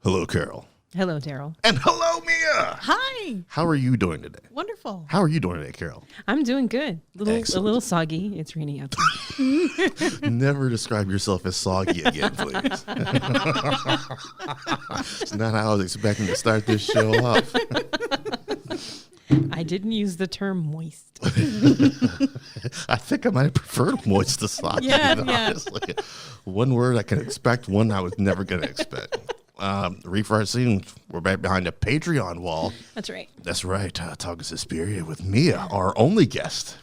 Hello, Carol. Hello, Daryl. And hello, Mia. Hi. How are you doing today? Wonderful. How are you doing today, Carol? I'm doing good. A Excellent. little soggy. It's raining out. Never describe yourself as soggy again, please. It's not how I was expecting to start this show off. I didn't use the term moist. I think I might have preferred moist to soggy. Yeah, Honestly. One word I can expect, one I was never going to expect. Refried, we're back behind a Patreon wall. That's right. That's right. Talking Suspiria with Mia, our only guest.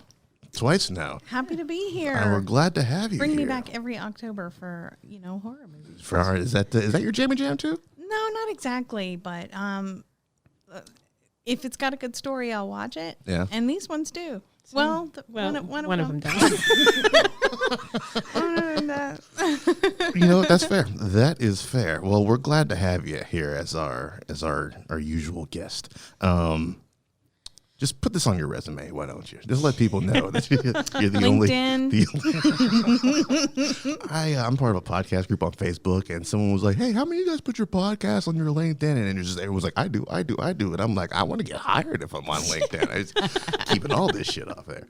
Twice now. Happy to be here. And we're glad to have you Bring here. me back every October for, horror movies. Is that your jammy jam too? No, not exactly, but if it's got a good story, I'll watch it. Yeah. And these ones do. Well, one of them does. You know, that's fair. That is fair. Well, we're glad to have you here as our usual guest. Just put this on your resume, why don't you? Just let people know that you're the LinkedIn. I'm part of a podcast group on Facebook, and someone was like, "Hey, how many of you guys put your podcast on your LinkedIn?" And everyone was like, "I do." And I'm like, "I want to get hired if I'm on LinkedIn." I just keeping all this shit off there.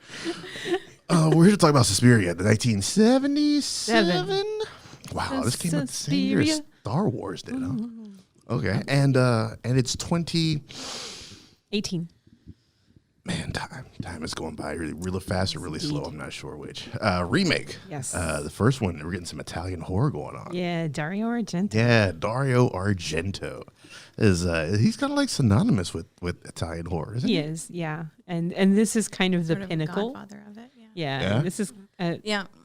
We're here to talk about Suspiria, the 1977. Wow, this came out the same year as Star Wars did. Huh? Okay, and it's 18. Man, time is going by really fast or really slow. I'm not sure which. Remake. Yes. The first one, we're getting some Italian horror going on. Yeah, Dario Argento. Yeah, Dario Argento he's kind of like synonymous with Italian horror, isn't he? He is, yeah. And this is kind of the Sort of pinnacle. Godfather of it, Yeah. Yeah? This is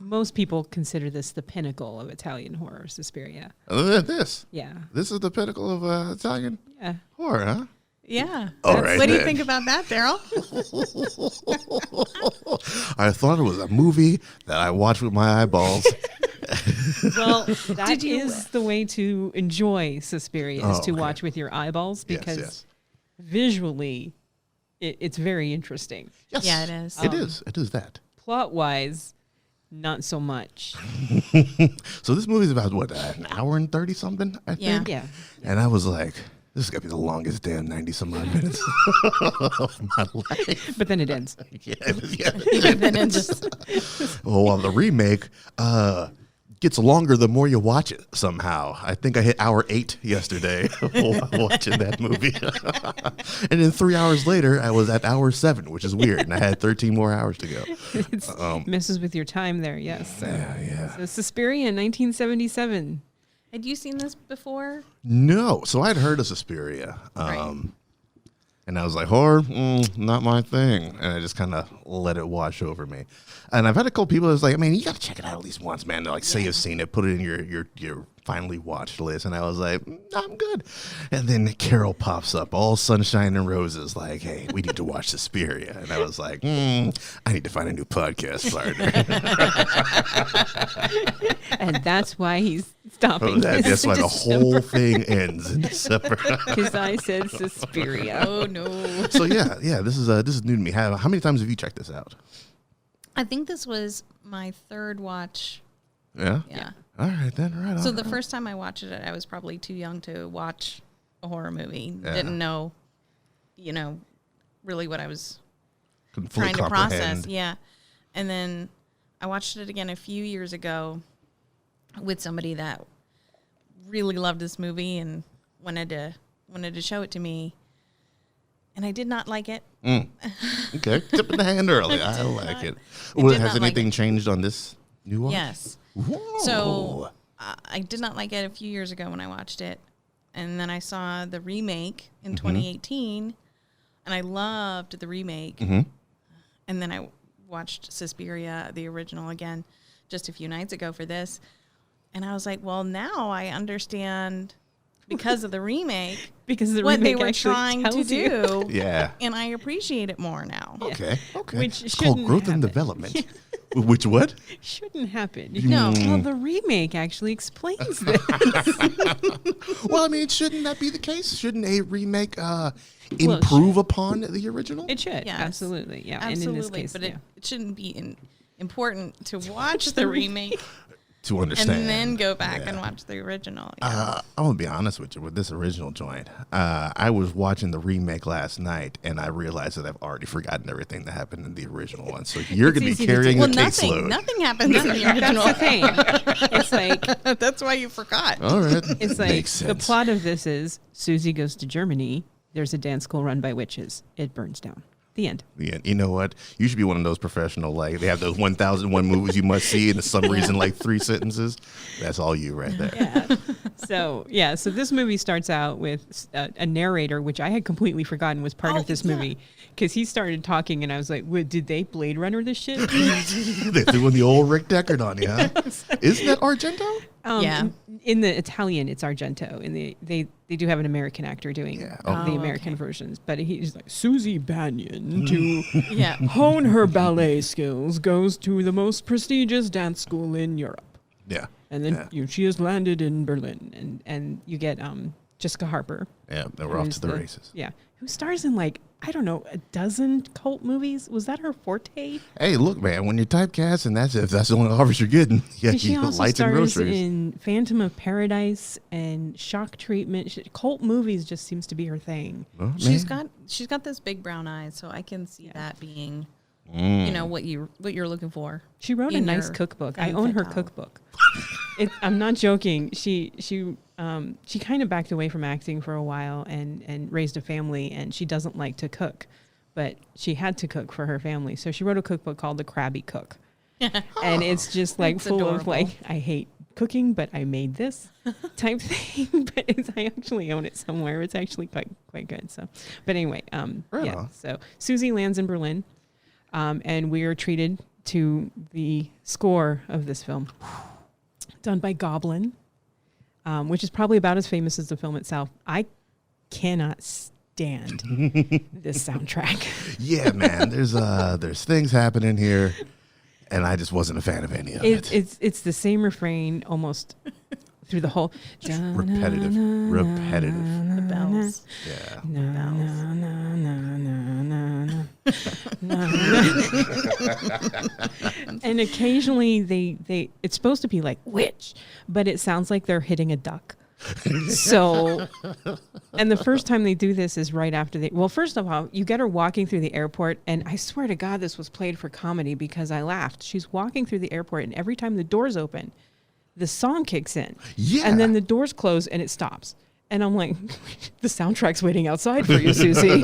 most people consider this the pinnacle of Italian horror, Suspiria. Other than this. Yeah. This is the pinnacle of Italian Yeah. horror, huh? Yeah. All right, What do you then. think about that, Daryl? I thought it was a movie that I watched with my eyeballs. Well, that is the way to enjoy Suspiria, is to watch with your eyeballs, because yes. visually it's very interesting. Yes. Yeah, it is. It is. It is that. Plot-wise, not so much. So this movie's about, what, an hour and 30 something, I Yeah. think? Yeah. And I was like, this is going to be the longest damn 90-some-odd minutes of my life. But then it ends. Yeah. Then it just Well, the remake gets longer the more you watch it somehow. I think I hit hour 8 yesterday watching that movie. And then 3 hours later, I was at hour 7, which is weird. And I had 13 more hours to go. It messes with your time there, yes. So, Yeah. so Suspiria, 1977. Had you seen this before? No. So I'd heard of Suspiria. Right. And I was like, horror, not my thing. And I just kind of let it wash over me. And I've had a couple people that's like, I mean, you got to check it out at least once, man. They're like, say you've seen it, put it in your finally watched list. And I was like, I'm good. And then Carol pops up, all sunshine and roses, like, hey, we need to watch Suspiria. And I was like, I need to find a new podcast partner. And that's why he's stopping. That's why the whole thing ends in December. Because I said Suspiria. Oh no. So yeah, this is new to me. How many times have you checked this out? I think this was my third watch. Yeah. Yeah. All right then. Right. So on. the first time I watched it, I was probably too young to watch a horror movie. Yeah. Didn't know, really what I was Couldn't fully trying to comprehend. process. Yeah. And then I watched it again a few years ago with somebody that really loved this movie and wanted to show it to me. And I did not like it. Okay, tipping the hand early. I like it. I Well, did has not like anything it. changed on this new one? Yes. Whoa. So I did not like it a few years ago when I watched it. And then I saw the remake in 2018, and I loved the remake. And then I watched Suspiria, the original, again just a few nights ago for this. And I was like, well, now I understand, because of the remake, Because the what they remake were actually trying to tells you. do. Yeah. And I appreciate it more now. Okay. Which It's called shouldn't growth happen. and development. Which what? Shouldn't happen. No. Well, the remake actually explains this. Well, I mean, shouldn't that be the case? Shouldn't a remake improve upon the original? It should. Yes. Absolutely. Yeah. Absolutely. And in this case, but yeah. it shouldn't be important to watch the remake to understand. And then go back and watch the original. Yeah. I'm gonna be honest with you with this original joint. I was watching the remake last night, and I realized that I've already forgotten everything that happened in the original one. So you're gonna be carrying the caseload. Nothing happens in the original. That's the thing. It's like that's why you forgot. All right, it's like the plot of this is Susie goes to Germany. There's a dance school run by witches. It burns down. The end. Yeah, you know what? You should be one of those professional, like, they have those 1001 movies you must see, and for some reason, like 3 sentences. That's all you right there. Yeah. So this movie starts out with a narrator, which I had completely forgotten was part of this movie, because he started talking, and I was like, did they Blade Runner this shit? They're doing the old Rick Deckard on you, huh? Isn't that Argento? Yeah. In the Italian, it's Argento. In they do have an American actor doing the American versions, but he's like Susie Banyan to hone her ballet skills goes to the most prestigious dance school in Europe. Yeah, and then she has landed in Berlin, and you get Jessica Harper. Yeah, they were off to the races. Yeah, who stars in like I don't know a dozen cult movies. Was that her forte? Hey, look, man, when you're typecast, and if that's the only offers you're getting, she also lights and stars groceries. in Phantom of Paradise and Shock Treatment. Cult movies just seems to be her thing. Oh, she's got those big brown eyes, so I can see that being, you know, what you're looking for. She wrote a nice cookbook. I own her cookbook. I'm not joking. She kind of backed away from acting for a while and raised a family, and she doesn't like to cook, but she had to cook for her family. So she wrote a cookbook called The Krabby Cook. And it's just like full adorable. of like, I hate cooking, but I made this type thing. But I actually own it somewhere. It's actually quite good. So, but anyway, so Susie lands in Berlin, and we are treated to the score of this film, done by Goblin. Which is probably about as famous as the film itself. I cannot stand this soundtrack. Yeah, man. There's things happening here, and I just wasn't a fan of any of it. It's the same refrain almost through the whole. Repetitive. The bells. Yeah. And occasionally they it's supposed to be like witch, but it sounds like they're hitting a duck. So, and the first time they do this is right after first of all, you get her walking through the airport, and I swear to God, this was played for comedy because I laughed. She's walking through the airport, and every time the doors open, the song kicks in. Yeah. And then the doors close and it stops. And I'm like, the soundtrack's waiting outside for you, Susie.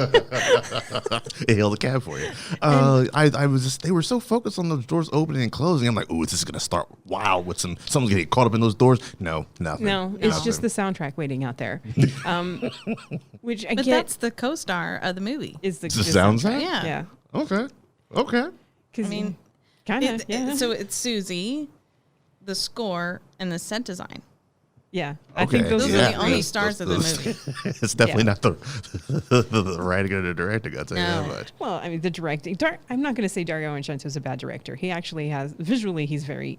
They hailed a cab for you. They were so focused on those doors opening and closing. I'm like, ooh, this is going to start wild with someone's going to get caught up in those doors. No, nothing. No, it's just the soundtrack waiting out there. Which I but get. That's the co-star of the movie. Is the soundtrack? Yeah. Okay. I mean, kind of. Yeah. So it's Susie, the score, and the set design. Yeah, I think those are the only stars of the movie. It's definitely not the writing or the directing. I'll tell you that much. Well, I mean, the directing. I'm not going to say Dario Argento is a bad director. He actually has visually. He's a very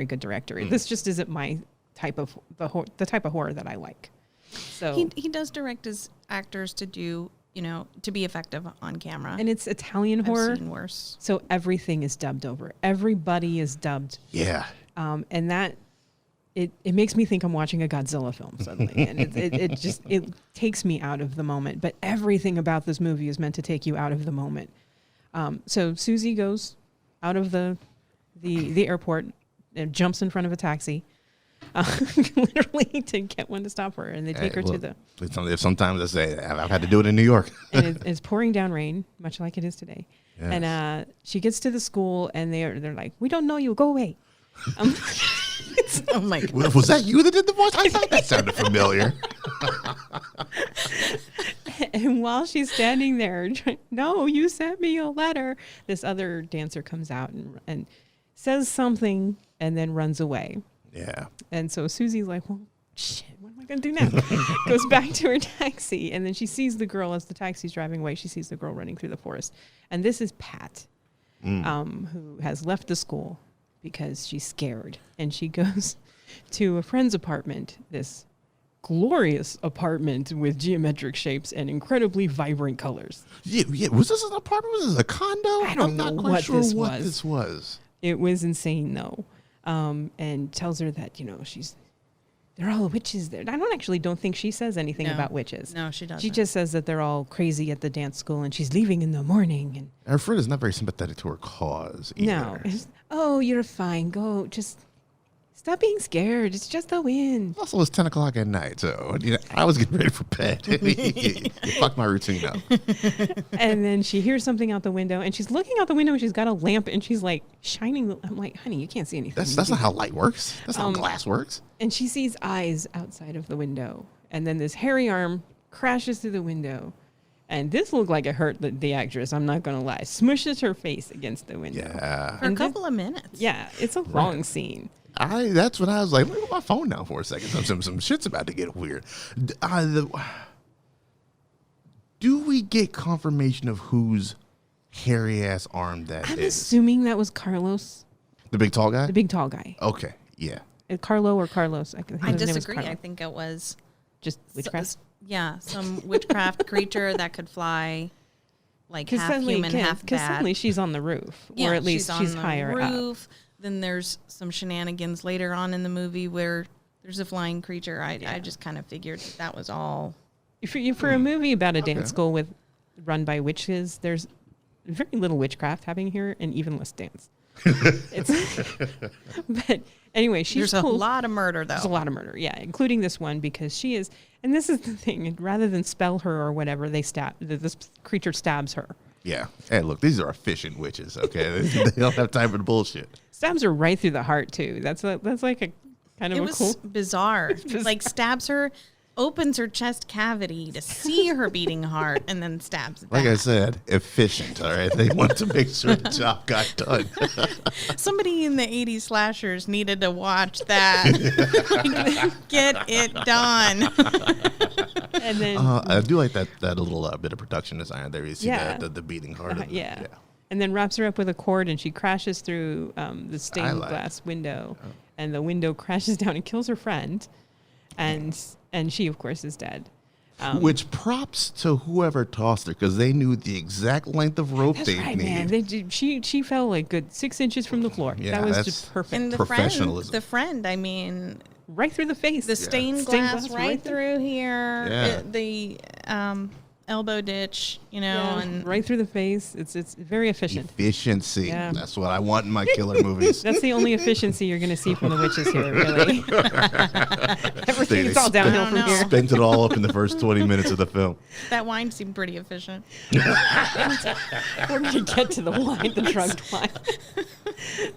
good director. This just isn't my type of the type of horror that I like. So he does direct his actors to do, to be effective on camera. And it's Italian horror. I've seen worse. So everything is dubbed over. Everybody is dubbed. Yeah. And that. It makes me think I'm watching a Godzilla film suddenly, and it takes me out of the moment. But everything about this movie is meant to take you out of the moment. So Susie goes out of the airport and jumps in front of a taxi, literally to get one to stop her, and they take her to the. Sometimes I say I've had to do it in New York. And it's pouring down rain, much like it is today. Yes. And she gets to the school, and they're like, "We don't know you. Go away." Oh my God. Was that you that did the voice? I thought that sounded familiar. And while she's standing there, no, you sent me a letter. This other dancer comes out and says something and then runs away. Yeah. And so Susie's like, well, shit, what am I going to do now? Goes back to her taxi. And then she sees the girl as the taxi's driving away. She sees the girl running through the forest. And this is Pat, who has left the school because she's scared. And she goes to a friend's apartment, this glorious apartment with geometric shapes and incredibly vibrant colors. Yeah. Was this an apartment? Was this a condo? I don't know what this was. This was. It was insane, though. and tells her that, they're all witches there. I don't think she says anything about witches. No, she doesn't. She just says that they're all crazy at the dance school and she's leaving in the morning. And Her friend is not very sympathetic to her cause either. no, oh, you're fine. Go, just stop being scared. It's just the wind. Also, it's 10 o'clock at night, so I was getting ready for bed. You fucked my routine up. And then she hears something out the window, and she's looking out the window, and she's got a lamp, and she's like shining. I'm like, honey, you can't see anything. That's not how light works. That's how glass works. And she sees eyes outside of the window, and then this hairy arm crashes through the window. And this looked like it hurt the actress. I'm not going to lie. Smushes her face against the window. Yeah. For a couple of minutes. Yeah, it's a long scene. That's when I was like, look at my phone now for a second. Some shit's about to get weird. Do we get confirmation of whose hairy ass arm that I'm is? assuming that was Carlos, The big tall guy? the big tall guy. Okay, yeah. Carlo or Carlos. think I his name was disagree. Carlo. I think it was Just witchcraft. some witchcraft creature that could fly, like half human, half Because bat. suddenly she's on the roof, or at least she's on the higher up. roof. Then there's some shenanigans later on in the movie where there's a flying creature. I just kind of figured that was all. For a movie about a dance school run by witches, there's very little witchcraft happening here, and even less dance. But anyway, There's a lot of murder, though. There's a lot of murder, yeah, including this one, because she is, and this is the thing, rather than spell her or whatever, this creature stabs her. Yeah. Hey, look, these are efficient witches, okay? They don't have time for the bullshit. Stabs her right through the heart, too. That's like a kind of It a was cool... bizarre. Like, stabs her, opens her chest cavity to see her beating heart, and then stabs it Like back. I said, efficient, all right? They want to make sure the job got done. Somebody in the 80s slashers needed to watch that. Get it done. And then... I do like that little bit of production design there. You see Yeah. the beating heart. of yeah. And then wraps her up with a cord, and she crashes through the stained Skylight. glass window, and the window crashes down and kills her friend, and she, of course, is dead. Which props to whoever tossed her, because they knew the exact length of rope That's they right, needed. man. She fell like good 6 inches from the floor. Yeah, that was that's- just perfect. And Professionalism. the friend, I mean, Right through the face. the stained Stained glass glass right right through here, Yeah. the elbow ditch, Yeah, and right through the face. It's very efficient. Efficiency. Yeah. That's what I want in my killer movies. That's the only efficiency you're going to see from the witches here, really. Everything's all downhill from I don't know. here. Spent it all up in the first 20 minutes of the film. that wine seemed pretty efficient. We're going to get to the wine, the drugged wine.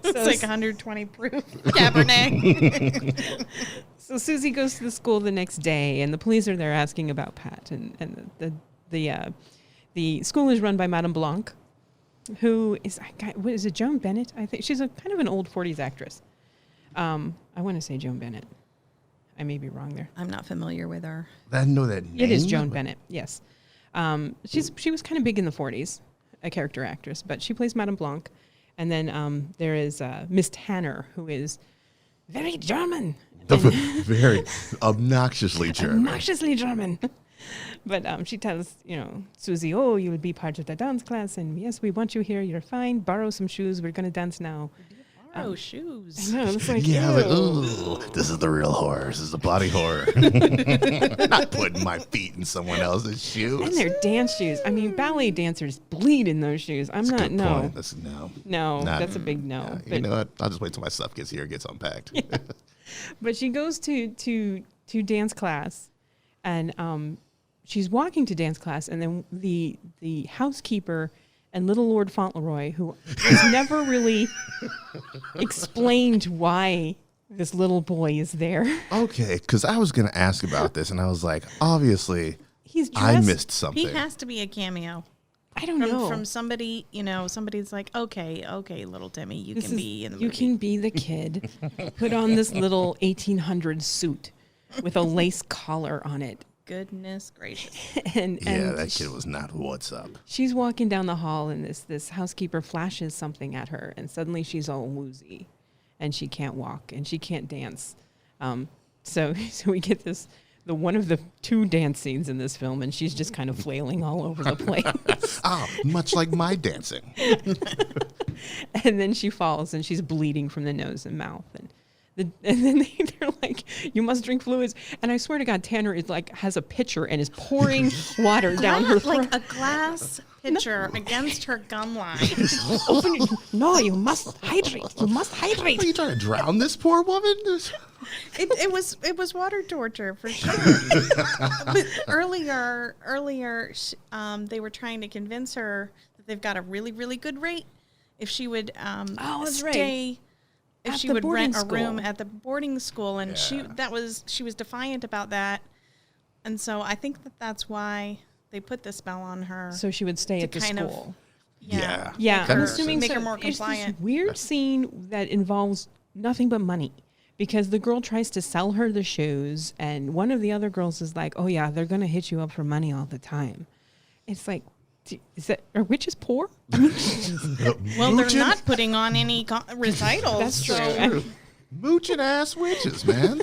It's like 120 proof Cabernet. So Susie goes to the school the next day, and the police are there asking about Pat. And the school is run by Madame Blanc, who is, what is it, Joan Bennett? I think she's a kind of an old 40s actress. I want to say Joan Bennett. I may be wrong there. I'm not familiar with her. I know that name. It is Joan Bennett, yes. She was kind of big in the 40s, a character actress, but she plays Madame Blanc. And then there is Miss Tanner, who is very German. Very obnoxiously German. Obnoxiously German. But she tells, Susie, oh, you will be part of the dance class, and yes, we want you here. You're fine. Borrow some shoes. We're going to dance now. Oh, shoes. No, it's like, Yeah, ew. like, ooh, this is the real horror. This is the body horror. Not putting my feet in someone else's shoes. And their dance shoes. I mean, ballet dancers bleed in those shoes. I'm not, Good no. point. That's, no. No, Not- that's a big no. Yeah, But, you know what? I'll just wait till my stuff gets here, gets unpacked. but she goes to dance class, and she's walking to dance class, and then the housekeeper and little Lord Fauntleroy, who has never really explained why this little boy is there. Okay, because I was going to ask about this, and I was like, obviously, He's dressed. I missed something. He has to be a cameo. I don't know. From somebody, somebody's like, okay, little Timmy, you This can is- be in the you movie. can be the kid. Put on this little 1800s suit with a lace collar on it. Goodness gracious. And Yeah, that kid was not what's up. she's walking down the hall, and this housekeeper flashes something at her, and suddenly she's all woozy, and she can't walk, and she can't dance. So we get the one of the two dance scenes in this film, and she's just kind of flailing all over the place. Ah, much like my dancing. And then she falls and she's bleeding from the nose and mouth. And then they're like, you must drink fluids. And I swear to God, Tanner is like, has a pitcher and is pouring water down her throat. Like a glass pitcher against her gum line. Open it. No, you must hydrate. You must hydrate. Are you trying to drown this poor woman? It was water torture for sure. But earlier, they were trying to convince her that they've got a really, really good rate if she would that's stay. right. If At she the would boarding rent a room school. at the boarding school, and she was defiant about that, and so I think that's why they put the spell on her. So she would stay to at the kind of- school. Yeah. Yeah, Make I'm her- assuming make so. her more It's compliant. this weird scene that involves nothing but money. Because the girl tries to sell her the shoes, and one of the other girls is like, "Oh yeah, they're gonna hit you up for money all the time." It's like, are witches poor? I mean, Well, they're not putting on any recitals. that's true. so- Mooching ass witches, man.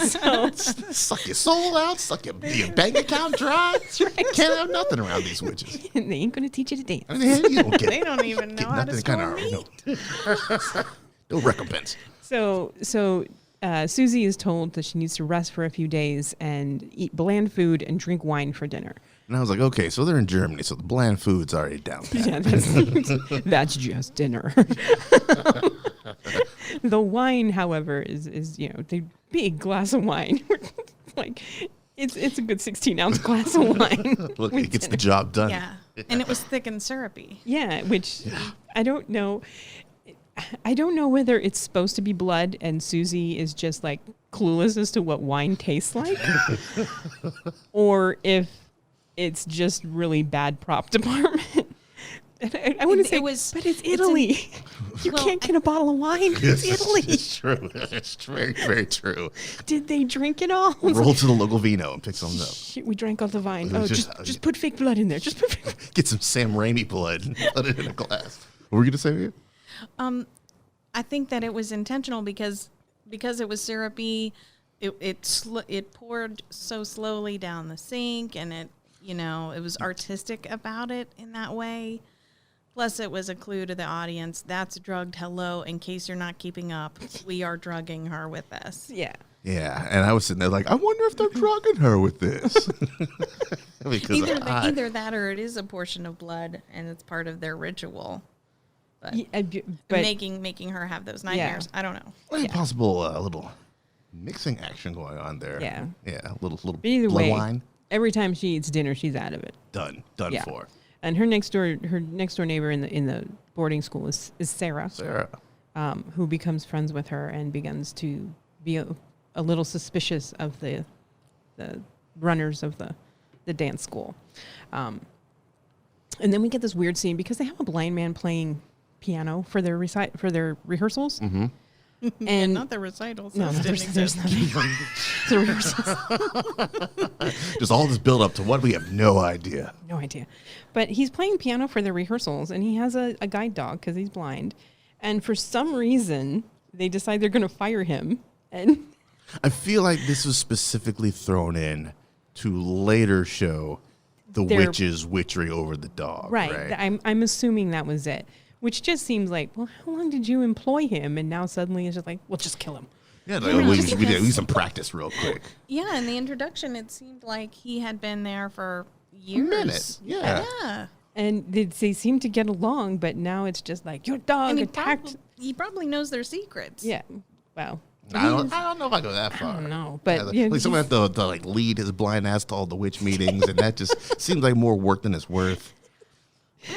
So Suck your soul out, suck your bank account dry. Can't have nothing around these witches. they ain't gonna teach you to dance. I mean, you don't They get, don't even know get how to nothing spell kind meat. no recompense. So Susie is told that she needs to rest for a few days and eat bland food and drink wine for dinner. And I was like, okay, so they're in Germany, so the bland food's already down pat. Yeah, that's just dinner. The wine, however, is the big glass of wine. Like it's a good 16-ounce glass of wine. Look, with it gets the dinner. job done. Yeah, and it was thick and syrupy. Yeah, which I don't know. I don't know whether it's supposed to be blood and Susie is just like clueless as to what wine tastes like, or if it's just really bad prop department. And I want to say, but it's Italy. You well, can't get a bottle of wine. It's Italy. It's true. It's very, very true. Did they drink it all? Roll to the local vino and pick something up. Shit, we drank all the wine. It Oh, was just put fake blood in there. Just put fake. Get some Sam Raimi blood and put it in a glass. What were you going to say here? I think that it was intentional because it was syrupy. It poured so slowly down the sink, and it was artistic about it in that way. Plus, it was a clue to the audience. That's drugged. Hello, in case you're not keeping up, we are drugging her with this. Yeah. Yeah, and I was sitting there like, I wonder if they're drugging her with this. Because Either that or it is a portion of blood and it's part of their ritual. But, But making her have those nightmares. I don't know. Well, possible little mixing action going on there. Yeah. Yeah, little But either blood way, wine. every time she eats dinner, she's out of it. Done Yeah. for. And her next door neighbor in the boarding school is Sarah, Sarah. who becomes friends with her and begins to be a little suspicious of the runners of the dance school. And then we get this weird scene because they have a blind man playing piano for their rehearsals. Mm-hmm. And not the recitals. No, Those didn't there's exist. nothing. The rehearsals. Just all this build up to what we have no idea. No idea. But he's playing piano for the rehearsals, and he has a guide dog because he's blind. And for some reason, they decide they're going to fire him. And I feel like this was specifically thrown in to later show the witch's witchery over the dog. right, I'm assuming that was it. Which just seems like, well, how long did you employ him? And now suddenly it's just like, well, just kill him. Yeah, like, we need some practice real quick. Yeah, in the introduction, it seemed like he had been there for years. A minute, yeah. Yeah. And they seem to get along, but now it's just like, your dog And attacked. he probably knows their secrets. Yeah, well. I don't know if I go that far. I don't know, but like someone have to like lead his blind ass to all the witch meetings, and that just seems like more work than it's worth.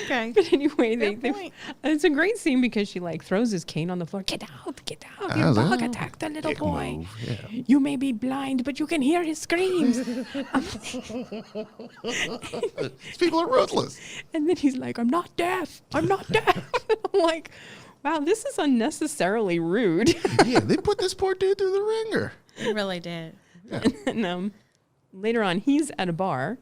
Okay. But anyway, Fair point. it's a great scene because she like throws his cane on the floor. Get out! I Your was like, dog oh, attacked the little dick boy. move, yeah. You may be blind, but you can hear his screams. These people are ruthless. And then he's like, I'm not deaf. I'm like, wow, this is unnecessarily rude. Yeah, they put this poor dude through the ringer. He really did. And later on, he's at a bar.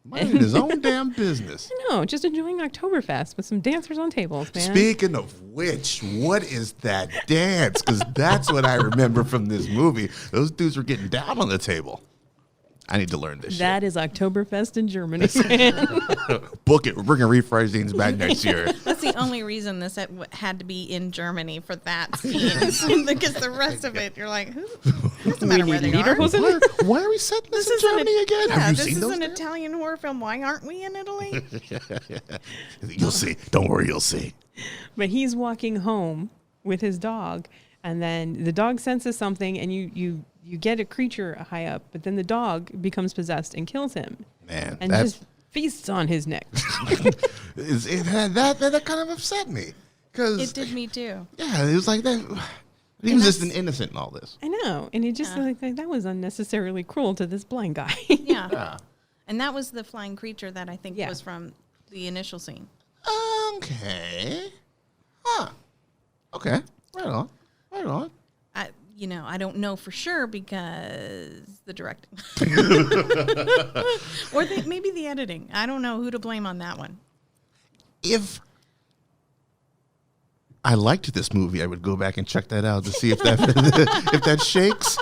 Minding his own damn business. No, just enjoying Oktoberfest with some dancers on tables, man. Speaking of which, what is that dance? Because that's what I remember from this movie. Those dudes were getting down on the table. I need to learn this That is Oktoberfest in Germany, man. shit. Book it. We're bringing Refried back next year. That's the only reason this had to be in Germany for that scene. Because the rest of it, you're like, it doesn't matter where they are. Why are we setting this in Germany again? Yeah, Have you this seen is those an there? Italian horror film. Why aren't we in Italy? You'll see. Don't worry, you'll see. But he's walking home with his dog, and then the dog senses something, and you get a creature high up, but then the dog becomes possessed and kills him. Man, and that's... just feasts on his neck. that kind of upset me. It did me too. Yeah, it was like that. He was just an innocent in all this. I know. And it just like that was unnecessarily cruel to this blind guy. Yeah. And that was the flying creature that I think was from the initial scene. Okay. Huh. Okay. Right on. Right on. I don't know for sure because the directing. Or maybe the editing. I don't know who to blame on that one. If I liked this movie, I would go back and check that out to see if that if that shakes,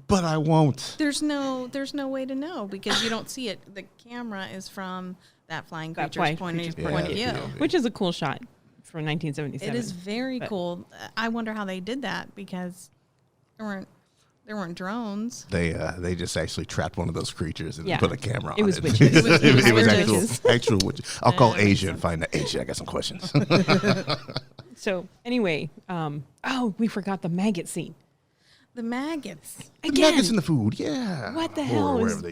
but I won't. There's no way to know because you don't see it. The camera is from that flying creature's point of view. Which is a cool shot for 1977. It is very cool. I wonder how they did that because there weren't drones. They just actually trapped one of those creatures and put a camera on it. It was witches. It was actual witches. I'll call Asia and find out. Asia, I got some questions. So anyway, we forgot the maggot scene. The maggots. The maggots in the food, yeah. What the hell is...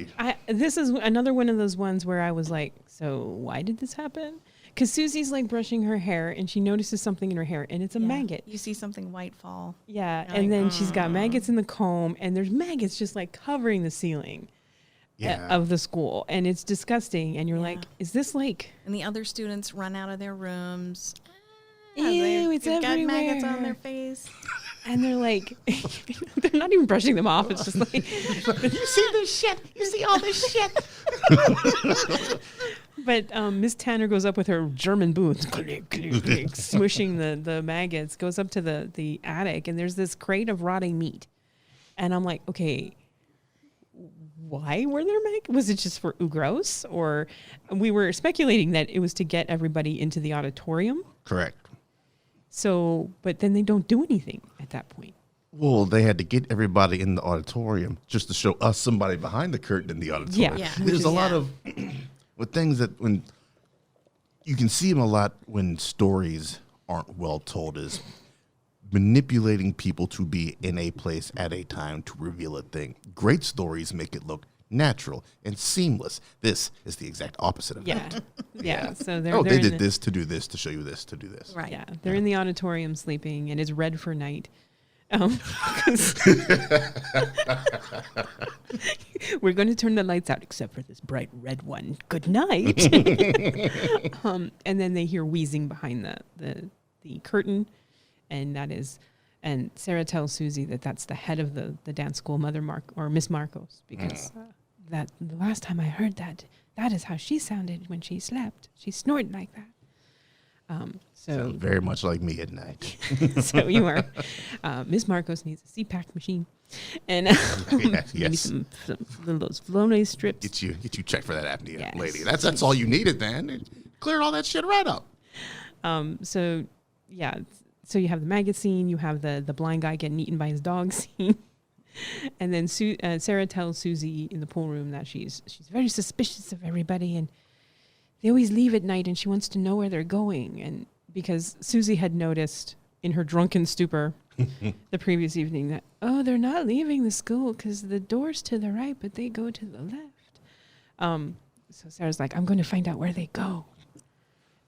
this is another one of those ones where I was like, so why did this happen? Because Susie's like brushing her hair and she notices something in her hair and it's a maggot. You see something white fall. Yeah, and then she's got maggots in the comb and there's maggots just like covering the ceiling of the school. And it's disgusting. And you're like, is this like... And the other students run out of their rooms. Ew, it's everywhere. Got maggots on their face. And they're like, they're not even brushing them off. It's just like, you see this shit? You see all this shit? But Miss Tanner goes up with her German boots, swishing the maggots, goes up to the attic, and there's this crate of rotting meat. And I'm like, okay, why were there maggots? Was it just for gross? Or we were speculating that it was to get everybody into the auditorium. Correct. So, but then they don't do anything at that point. Well, they had to get everybody in the auditorium just to show us somebody behind the curtain in the auditorium. Yeah. There's a lot of with things that when you can see them a lot when stories aren't well told is manipulating people to be in a place at a time to reveal a thing. Great stories make it look natural and seamless. This is the exact opposite of that. Yeah. So they did this to do this to show you this to do this. Right. Yeah. They're in the auditorium sleeping, and it's red for night. We're going to turn the lights out, except for this bright red one. Good night. And then they hear wheezing behind the curtain, and Sarah tells Susie that's the head of the dance school, Miss Marcos, because that the last time I heard that is how she sounded when she slept. She snored like that. So very much like me at night. So you are. Miss Marcos needs a CPAP machine, and maybe some those Flonase strips. Get you checked for that apnea, lady. That's all you needed then. Cleared all that shit right up. So you have the maggot scene. You have the blind guy getting eaten by his dog scene. And then Sarah tells Susie in the pool room that she's very suspicious of everybody, and they always leave at night, and she wants to know where they're going. And because Susie had noticed in her drunken stupor the previous evening that, they're not leaving the school because the door's to the right, but they go to the left. So Sarah's like, I'm going to find out where they go.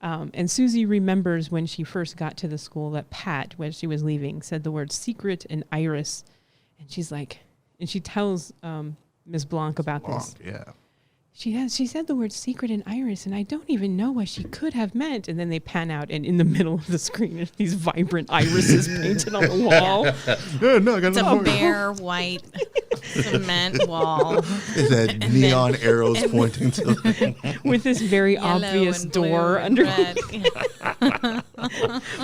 And Susie remembers when she first got to the school that Pat, when she was leaving, said the words secret and iris. And she's like, and she tells Ms. Blanc about this. Yeah. She said the word secret and iris, and I don't even know what she could have meant. And then they pan out, and in the middle of the screen are these vibrant irises painted on the wall. It's a bare white cement wall. Is that neon arrows pointing to with this very obvious door under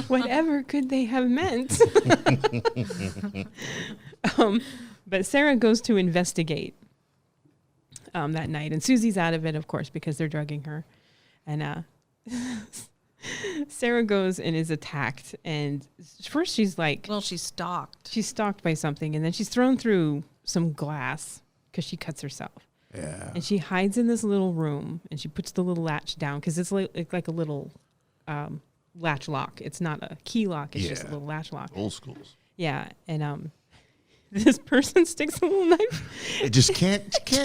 whatever could they have meant? But Sarah goes to investigate that night, and Susie's out of it, of course, because they're drugging her. And Sarah goes and is attacked, and first she's like, Well, she's stalked. she's stalked by something, and then she's thrown through some glass because she cuts herself. Yeah. And she hides in this little room, and she puts the little latch down because it's like a little latch lock. It's not a key lock. It's just a little latch lock. Old schools. Yeah, and this person sticks a little knife. It just can't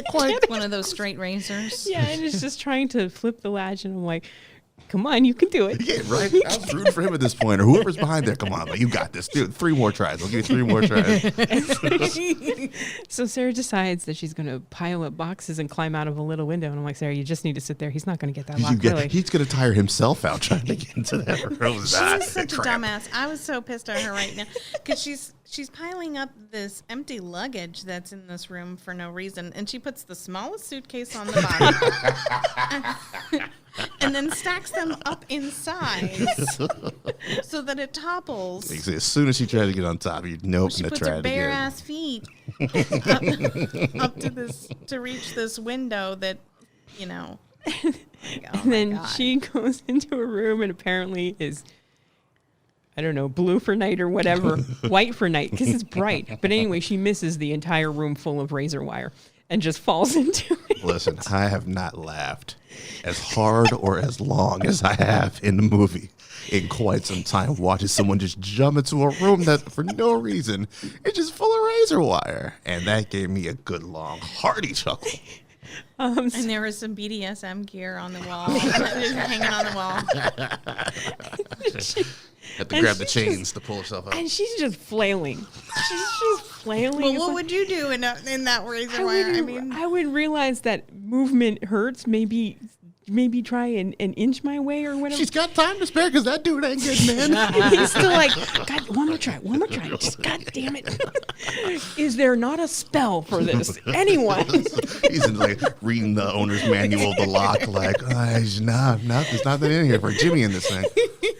quite. One of those straight razors. Yeah, and it's just trying to flip the latch, and I'm like, come on, you can do it. Yeah, right. I was rooting for him at this point, or whoever's behind there. Come on, like, you got this, dude. 3 more tries. I'll give you 3 more tries. So Sarah decides that she's going to pile up boxes and climb out of a little window. And I'm like, Sarah, you just need to sit there. He's not going to get that lock, really. He's going to tire himself out trying to get into that room. She's such a dumbass. I was so pissed at her right now because she's piling up this empty luggage that's in this room for no reason, and she puts the smallest suitcase on the bottom. And then stacks them up in size so that it topples. As soon as she tried to get on top, She puts her bare ass feet up to reach this window that, oh and then she goes into a room and apparently is, I don't know, blue for night or whatever, white for night because it's bright. But anyway, she misses the entire room full of razor wire and just falls into it. Listen, I have not laughed as hard or as long as I have in the movie in quite some time, watching someone just jump into a room that for no reason is just full of razor wire. And that gave me a good, long, hearty chuckle. And there was some BDSM gear on the wall, just hanging on the wall. Had to grab the chains to pull herself out. And she's just flailing. She's just flailing. Well, It's what like- would you do in that razor wire? I would realize that movement hurts. Maybe try and inch my way or whatever. She's got time to spare because that dude ain't good, man. He's still like, God, one more try. Just, God damn it. Is there not a spell for this? Anyone? He's like reading the owner's manual of the lock, like, there's nothing in here for Jimmy in this thing.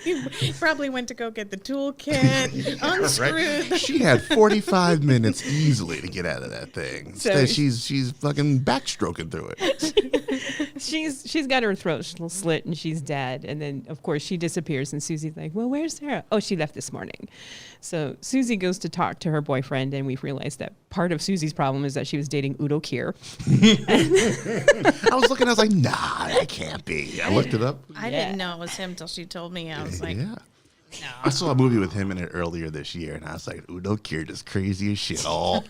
He probably went to go get the toolkit, unscrewed. Right? She had 45 minutes easily to get out of that thing. Instead, she's fucking backstroking through it. She's got her throat slit and she's dead. And then, of course, she disappears. And Susie's like, well, where's Sarah? Oh, she left this morning. So Susie goes to talk to her boyfriend. And we've realized that part of Susie's problem is that she was dating Udo Kier. I was looking, I was like, nah, that can't be. I looked it up. I didn't know it was him till she told me. I was like, Yeah. no. I saw a movie with him in it earlier this year, and I was like, Udo Kier just crazy as shit. All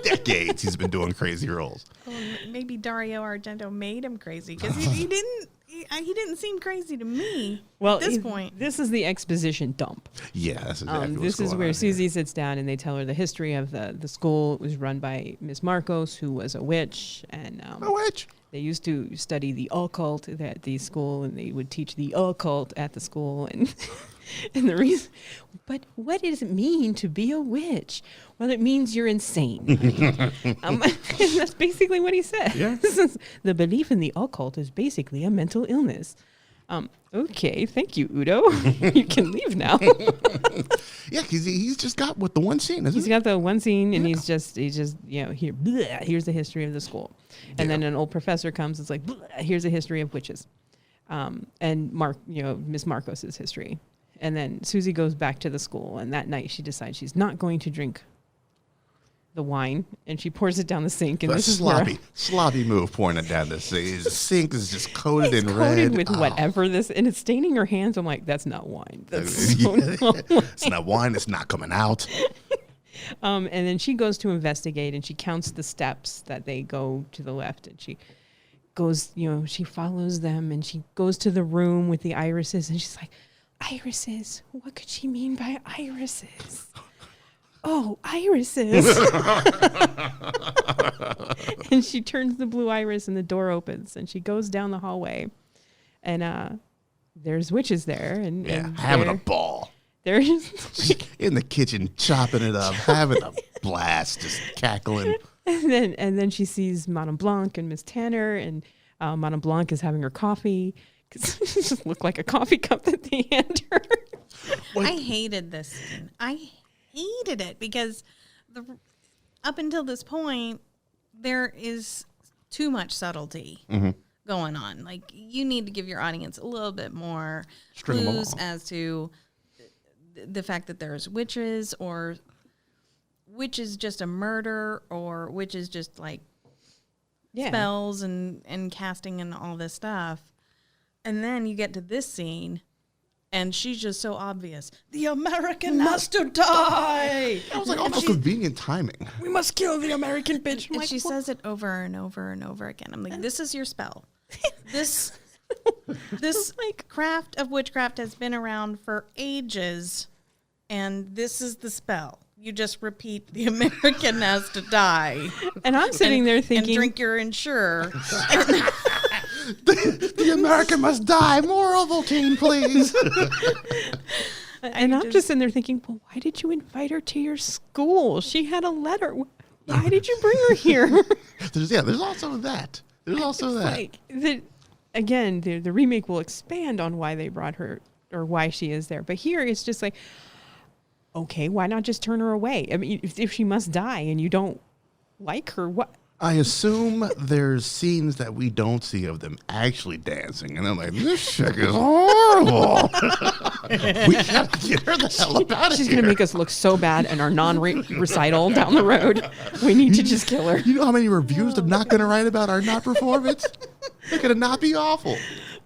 decades he's been doing crazy roles. Well, maybe Dario Argento made him crazy because he didn't seem crazy to me Well, at this point. This is the exposition dump. Yeah, that's exactly what's This is going where on Susie here. sits down and they tell her the history of the school. It was run by Miss Marcos, who was a witch, and A witch. they used to study the occult at the school, and they would teach the occult at the school. And and the reason, but what does it mean to be a witch? Well, it means you're insane. And that's basically what he said. Yeah. The belief in the occult is basically a mental illness. Okay, thank you, Udo. You can leave now. Yeah, because he's just got the one scene, isn't He's he? got the one scene, and he's just here's the history of the school, and then an old professor comes. It's like, here's a history of witches, and Miss Marcos's history, and then Susie goes back to the school, and that night she decides she's not going to drink the wine, and she pours it down the sink, and A this is where sloppy move pouring it down the sink. The sink is just coated in red. coated with whatever this, and it's staining her hands. I'm like, that's not wine. That's so Yeah. not wine. It's not wine. It's not coming out. And then she goes to investigate, and she counts the steps that they go to the left, and she goes, she follows them, and she goes to the room with the irises, and she's like, irises? What could she mean by irises? Oh, irises. And she turns the blue iris, and the door opens, and she goes down the hallway, and there's witches there, and Having a ball. they're just In the kitchen, chopping it up, having a blast, just cackling. And then she sees Madame Blanc and Miss Tanner, and Madame Blanc is having her coffee because she just looked like a coffee cup that they hand her. I hated this scene. I hated it because up until this point, there is too much subtlety. going on. Like, you need to give your audience a little bit more String 'em clues along. as to the fact that there's witches, or which is just a murder, or which is just like spells and casting and all this stuff. And then you get to this scene, and she's just so obvious. The American has to die. That was like almost convenient timing. We must kill the American bitch. And she says it over and over and over again. I'm like, this is your spell. This like craft of witchcraft has been around for ages, and this is the spell. You just repeat, the American has to die. And I'm sitting there thinking, and drink your Ensure. The American must die. More Ovaltine, please. and I'm just sitting there thinking, well, why did you invite her to your school? She had a letter. Why did you bring her here? There's also that. There's also that. Like, the remake will expand on why they brought her or why she is there. But here it's just like, okay, why not just turn her away? I mean, if she must die and you don't like her, what? I assume there's scenes that we don't see of them actually dancing, and I'm like, this chick is horrible. We gotta get her the hell up out of She's here. going to make us look so bad in our non-recital down the road. We need to just kill her. You know how many reviews they're not going to write about our not performance? They're going to not be awful.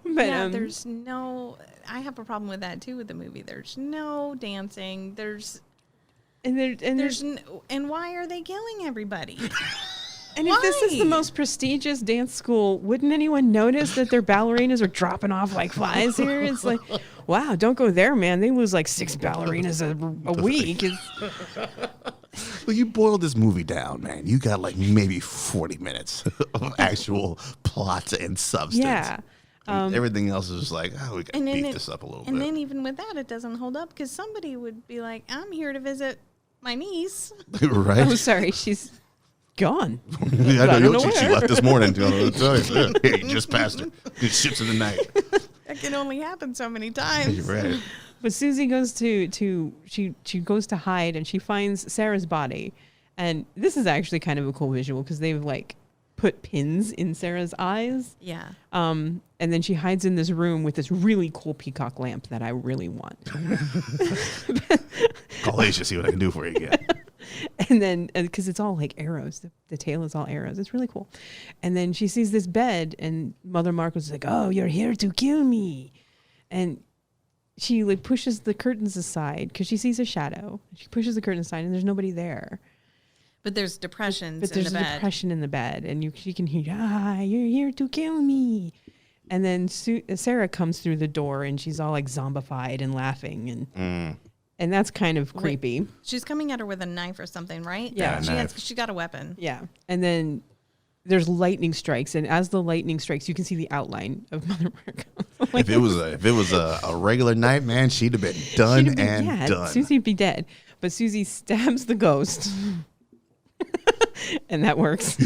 But Yeah, there's no... I have a problem with that, too, with the movie. There's no dancing. And why are they killing everybody? And if this is the most prestigious dance school, wouldn't anyone notice that their ballerinas are dropping off like flies here? It's like, wow, don't go there, man. They lose like 6 ballerinas a week. Well, you boiled this movie down, man. You got like maybe 40 minutes of actual plot and substance. Yeah. And everything else is just like, oh, we got to beef this up a little bit. And then even with that, it doesn't hold up, because somebody would be like, I'm here to visit my niece. Right? Oh, sorry, she's gone. Yeah, I know she where. left this morning. You just passed her. Good ships in the night. That can only happen so many times. You're right. But Susie goes she goes to hide, and she finds Sarah's body. And this is actually kind of a cool visual, because they've like put pins in Sarah's eyes. Yeah. And then she hides in this room with this really cool peacock lamp that I really want. Call Asia, see what I can do for you again. And then, because it's all like arrows, the tail is all arrows. It's really cool. And then she sees this bed, and Mother Marcos is like, "Oh, you're here to kill me." And she like pushes the curtains aside because she sees a shadow. She pushes the curtains aside, and there's nobody there. But there's depressions But there's in the a bed. depression in the bed, and she can hear, "You're here to kill me." And then Sarah comes through the door, and she's all like zombified and laughing, and that's kind of creepy. She's coming at her with a knife or something, right? Yeah. She got a weapon. Yeah. And then there's lightning strikes, and as the lightning strikes, you can see the outline of Mother Marcos. If it was a regular night, man, she'd have been done done. Susie'd be dead. But Susie stabs the ghost. And that works.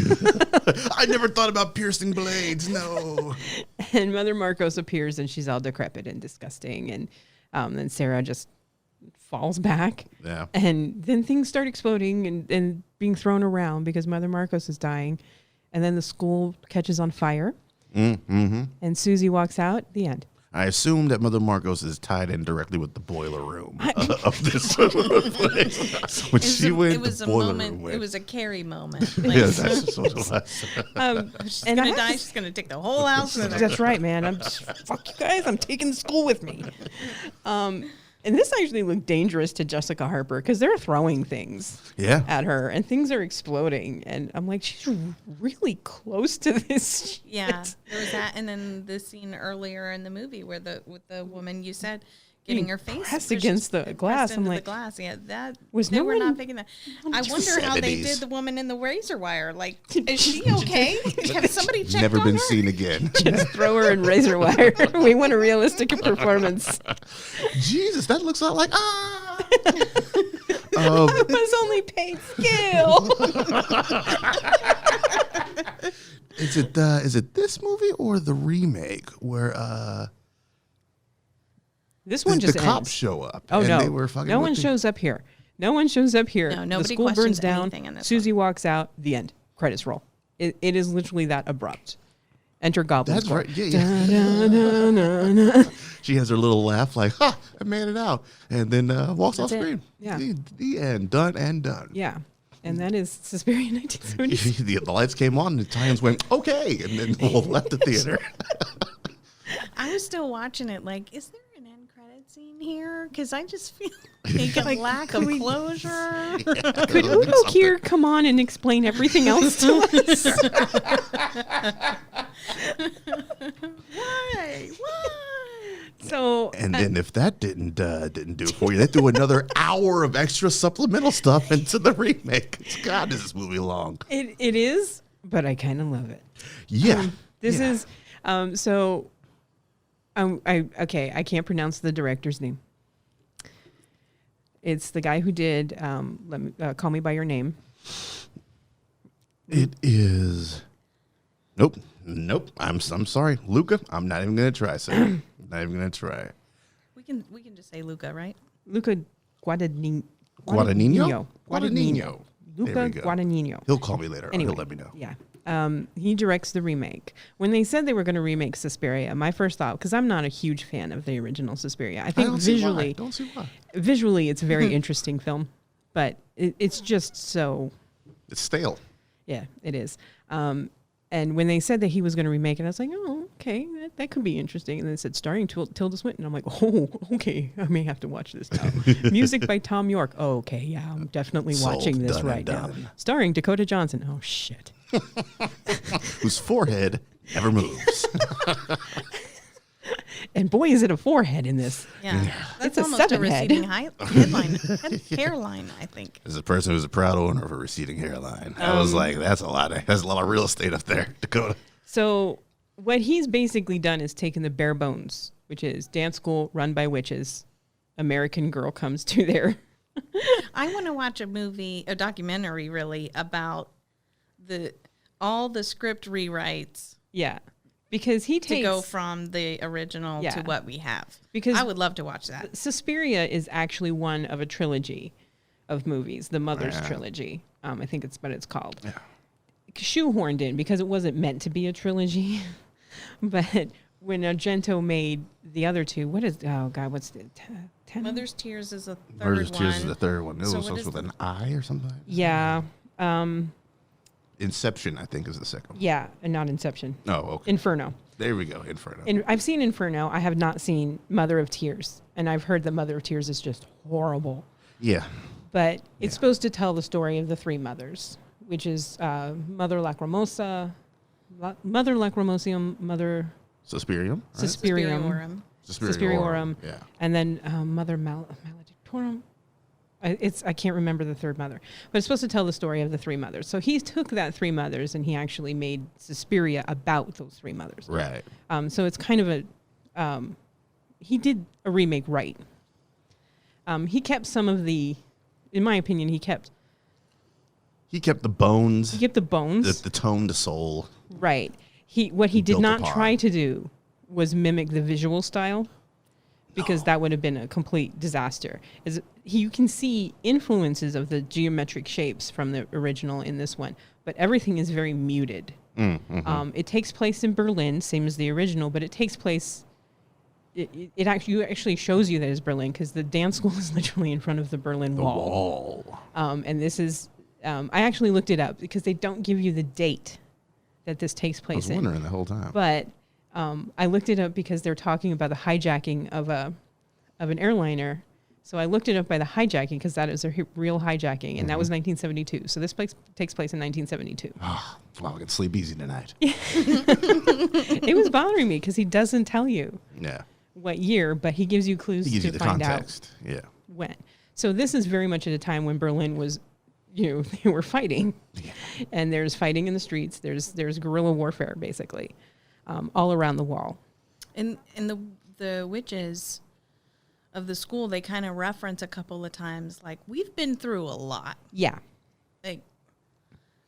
I never thought about piercing blades. No. And Mother Marcos appears, and she's all decrepit and disgusting. And then Sarah just falls back. Yeah. And then things start exploding and being thrown around because Mother Marcos is dying. And then the school catches on fire. Mm-hmm. And Susie walks out. The end. I assume that Mother Marcos is tied in directly with the boiler room of this place. When she went It was the a boiler moment. room It was a Carrie moment. yeah, that's what it was. She's And I gonna have die. to- She's gonna take the whole house with her. That's right, man. I'm just, fuck you guys. I'm taking the school with me. And this actually looked dangerous to Jessica Harper because they're throwing things Yeah. at her and things are exploding. And I'm like, she's really close to this. Yeah, there was that, and then the scene earlier in the movie where with the woman you said getting her face pressed pushed against the glass. pressed I'm into like, the glass. Yeah, that was they no were one- not picking that. I wonder how they 70s. did the woman in the razor wire. Like, is she okay? Have somebody checked Never on been her? seen again. Just throw her in razor wire. We want a realistic performance. Jesus, that looks like It was only paid skill. Is it this movie or the remake where This one the just cops ends. show up? Oh and no! they were fucking No with one the- shows up here. No one shows up here. No, the nobody school burns questions down. anything in this Susie walks out. The end. Credits roll. It is literally that abrupt. Enter Goblin. That's Score. right. Yeah. She has her little laugh like, ha, I made it out. And then walks off That's it. screen. Yeah. The end. Done and done. Yeah. And that is Suspiria 1976. The lights came on and the Italians went, okay. And then left the theater. I was still watching it like, is there an end credit scene here? Because I just feel like a lack of closure. Could Udo Kier come on and explain everything else to us? Why? So, And then if that didn't do it for you, they threw another hour of extra supplemental stuff into the remake. God, is this movie long? it is, but I kind of love it. Yeah. This Yeah. is I can't pronounce the director's name. It's the guy who did Call Me by Your Name. It is. Nope. I'm sorry, Luca. I'm not even gonna try, sir. Not even gonna try. We can just say Luca, right? Luca Guadagnino. Guadagnino? Guadagnino. Luca There we go. Guadagnino. He'll call me later. Anyway, He'll let me know. Yeah. He directs the remake. When they said they were going to remake Suspiria, my first thought, because I'm not a huge fan of the original Suspiria, I think don't visually, see why. visually, it's a very interesting film, but it's just so, It's stale. yeah, it is. And when they said that he was going to remake it, I was like, oh, okay, that could be interesting. And then it said starring Tilda Swinton. I'm like, oh, okay, I may have to watch this now. Music by Tom York. Oh, okay, yeah, I'm definitely Sold, watching this done, right and now. done. Starring Dakota Johnson. Oh, shit. Whose forehead never moves. And boy, is it a forehead in this. Yeah. It's That's a almost a 7-head. receding hairline, I think. As a person who's a proud owner of a receding hairline, I was like, that's a lot of real estate up there, Dakota. So what he's basically done is taken the bare bones, which is dance school run by witches. American girl comes to their. I want to watch a documentary really about all the script rewrites Yeah. Because he to takes. go from the original Yeah. to what we have. Because I would love to watch that. Suspiria is actually one of a trilogy of movies, the Mother's Yeah. trilogy. I think it's what it's called. Yeah. Shoehorned in because it wasn't meant to be a trilogy. But when Argento made the other two, what's the 10? Mother's Tears is a third Murder's one. Tears is the third one. It So was what also is with the- an I or something. Yeah. Inception, I think, is the second one. Yeah, and not Inception. Oh, okay. Inferno. There we go. Inferno. I've seen Inferno. I have not seen Mother of Tears. And I've heard that Mother of Tears is just horrible. Yeah. But it's supposed to tell the story of the three mothers, which is Mother Lacrymosa, Mother Lacrimosium, Mother Suspirium. Right? Suspirium, Suspiriorum, Yeah. and then Mother Maledictorum. I can't remember the third mother, but it's supposed to tell the story of the three mothers. So he took that three mothers and he actually made Suspiria about those three mothers. Right. So it's kind of he did a remake right. He kept some of the, in my opinion, he kept the bones. the bones. The tone, the soul. Right. What he did built not upon. try to do was mimic the visual style, because that would have been a complete disaster. You can see influences of the geometric shapes from the original in this one, but everything is very muted. It takes place in Berlin, same as the original, but it takes place. It actually shows you that it's Berlin because the dance school is literally in front of the Berlin Wall. And this is. I actually looked it up because they don't give you the date that this takes I place was in. wondering the whole time. But I looked it up because they're talking about the hijacking of an airliner. So I looked it up by the hijacking because that is a real hijacking, and that was 1972. So this takes place in 1972. Wow, I can sleep easy tonight. It was bothering me because he doesn't tell you Yeah. what year, but he gives you clues He gives to you the find context. Yeah. out when. So this is very much at a time when Berlin was, they were fighting, and there's fighting in the streets. There's guerrilla warfare basically, all around the wall. And the witches of the school, they kind of reference a couple of times, like, we've been through a lot. Yeah. Like,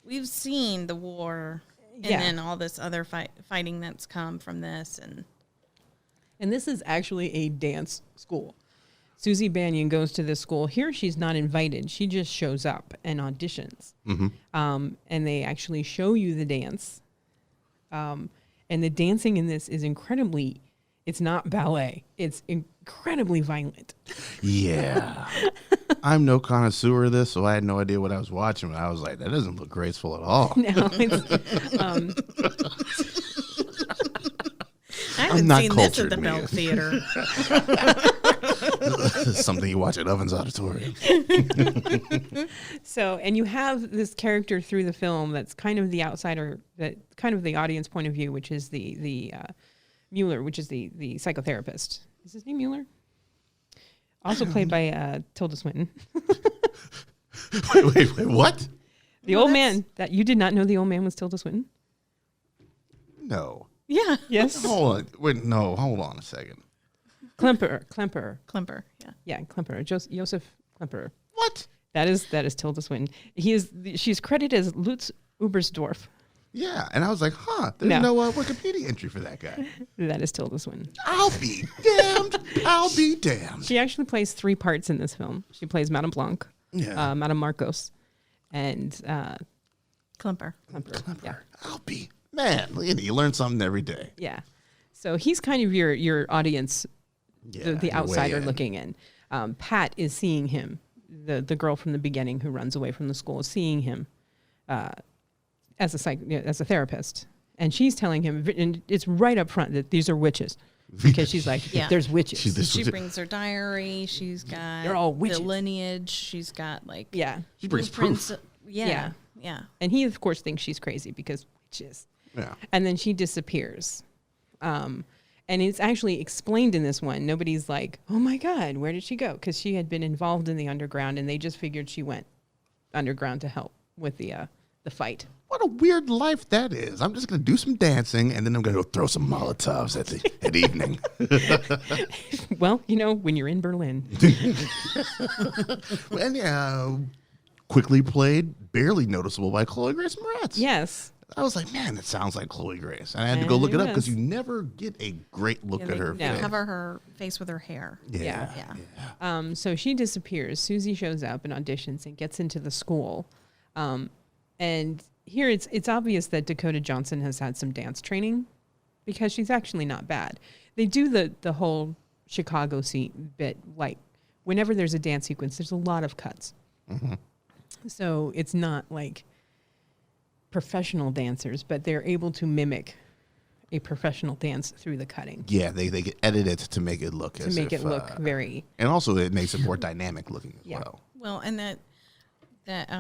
we've seen the war and Yeah. then all this other fighting that's come from this. And this is actually a dance school. Susie Banyan goes to this school. Here she's not invited. She just shows up and auditions. And they actually show you the dance. And And the dancing in this is incredibly, it's not ballet. It's incredibly violent. Yeah. I'm no connoisseur of this, so I had no idea what I was watching. But I was like, that doesn't look graceful at all. No, it's, I haven't not seen this at cultured, the Bell man. Theater. Something you watch at Ovens Auditorium. so, and you have this character through the film that's kind of the outsider, that kind of the audience point of view, which is the Mueller, which is the psychotherapist. Is his name Mueller? Also played by Tilda Swinton. wait, what? The old man. That you did not know the old man was Tilda Swinton? No. Yeah. Yes. Hold on. Wait, no, hold on a second. Klemperer. Yeah. Yeah, Klemperer. Joseph Klemperer. What? That is Tilda Swinton. She's credited as Lutz Ubersdorf. Yeah, and I was like, there's no Wikipedia entry for that guy. That is Tilda Swinton. I'll be damned. I'll be damned. She actually plays 3 parts in this film. She plays Madame Blanc, Madame Marcos, and Klemper. Klemperer. Yeah. I'll be, man, you learn something every day. Yeah. So he's kind of your audience, the you're outsider way in. looking in. Pat is seeing him, the girl from the beginning who runs away from the school is seeing him as a therapist. And she's telling him, and it's right up front, that these are witches. Because she's like, Yeah. there's witches. She brings her diary. She's got They're all witches. the lineage. She's got like Yeah. She brings blueprints. proof. Yeah. And he, of course, thinks she's crazy because witches. Yeah. And then she disappears. And it's actually explained in this one. Nobody's like, oh my God, where did she go? Because she had been involved in the underground and they just figured she went underground to help with the fight. What a weird life that is. I'm just going to do some dancing, and then I'm going to go throw some Molotovs at evening. Well, when you're in Berlin. And quickly played, barely noticeable by Chloe Grace Moretz. Yes. I was like, man, it sounds like Chloe Grace. And I had to go look it up because Yes. you never get a great look at her no. face. Cover her face with her hair. Yeah. So she disappears. Susie shows up and auditions and gets into the school. And here it's obvious that Dakota Johnson has had some dance training because she's actually not bad. They do the whole Chicago scene bit, like whenever there's a dance sequence, there's a lot of cuts. Mm-hmm. So it's not like professional dancers, but they're able to mimic a professional dance through the cutting. Yeah, they get edited to make it look To make it look very... And also it makes it more dynamic looking as Yeah. well. Well, and that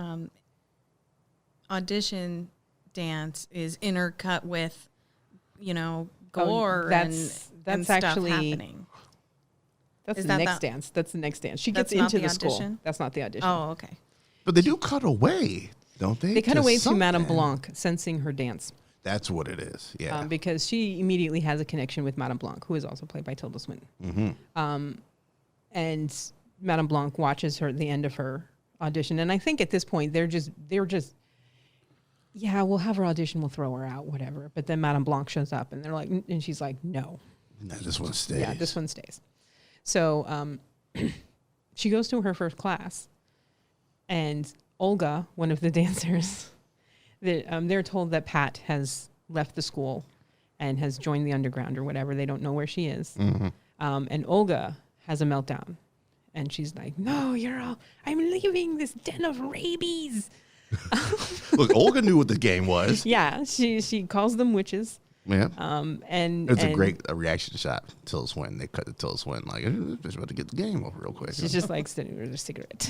audition dance is intercut with, gore that's and stuff actually- happening. That's Is the that next that- dance. That's the next dance. She That's gets not into the the school. audition? That's not the audition. Oh, okay. But they do cut away, don't they? They cut away to Madame something. Blanc sensing her dance That's what it is. Yeah. because she immediately has a connection with Madame Blanc, who is also played by Tilda Swinton. Mm-hmm. And Madame Blanc watches her at the end of her audition. And I think at this point, they're just, yeah, we'll have her audition. We'll throw her out, whatever. But then Madame Blanc shows up and they're like, and she's like, no. No, this one stays. Yeah, this one stays. So she goes to her first class, and Olga, one of the dancers, they're told that Pat has left the school and has joined the underground or whatever. They don't know where she is. Mm-hmm. And Olga has a meltdown, and she's like, "No, I'm leaving this den of rabies." Look, Olga knew what the game was. Yeah, she calls them witches. Yeah. And It's a great reaction shot. Tilda Swinton. They cut to Tilda Swinton like, just about to get the game over real quick. She's just like sitting with a cigarette.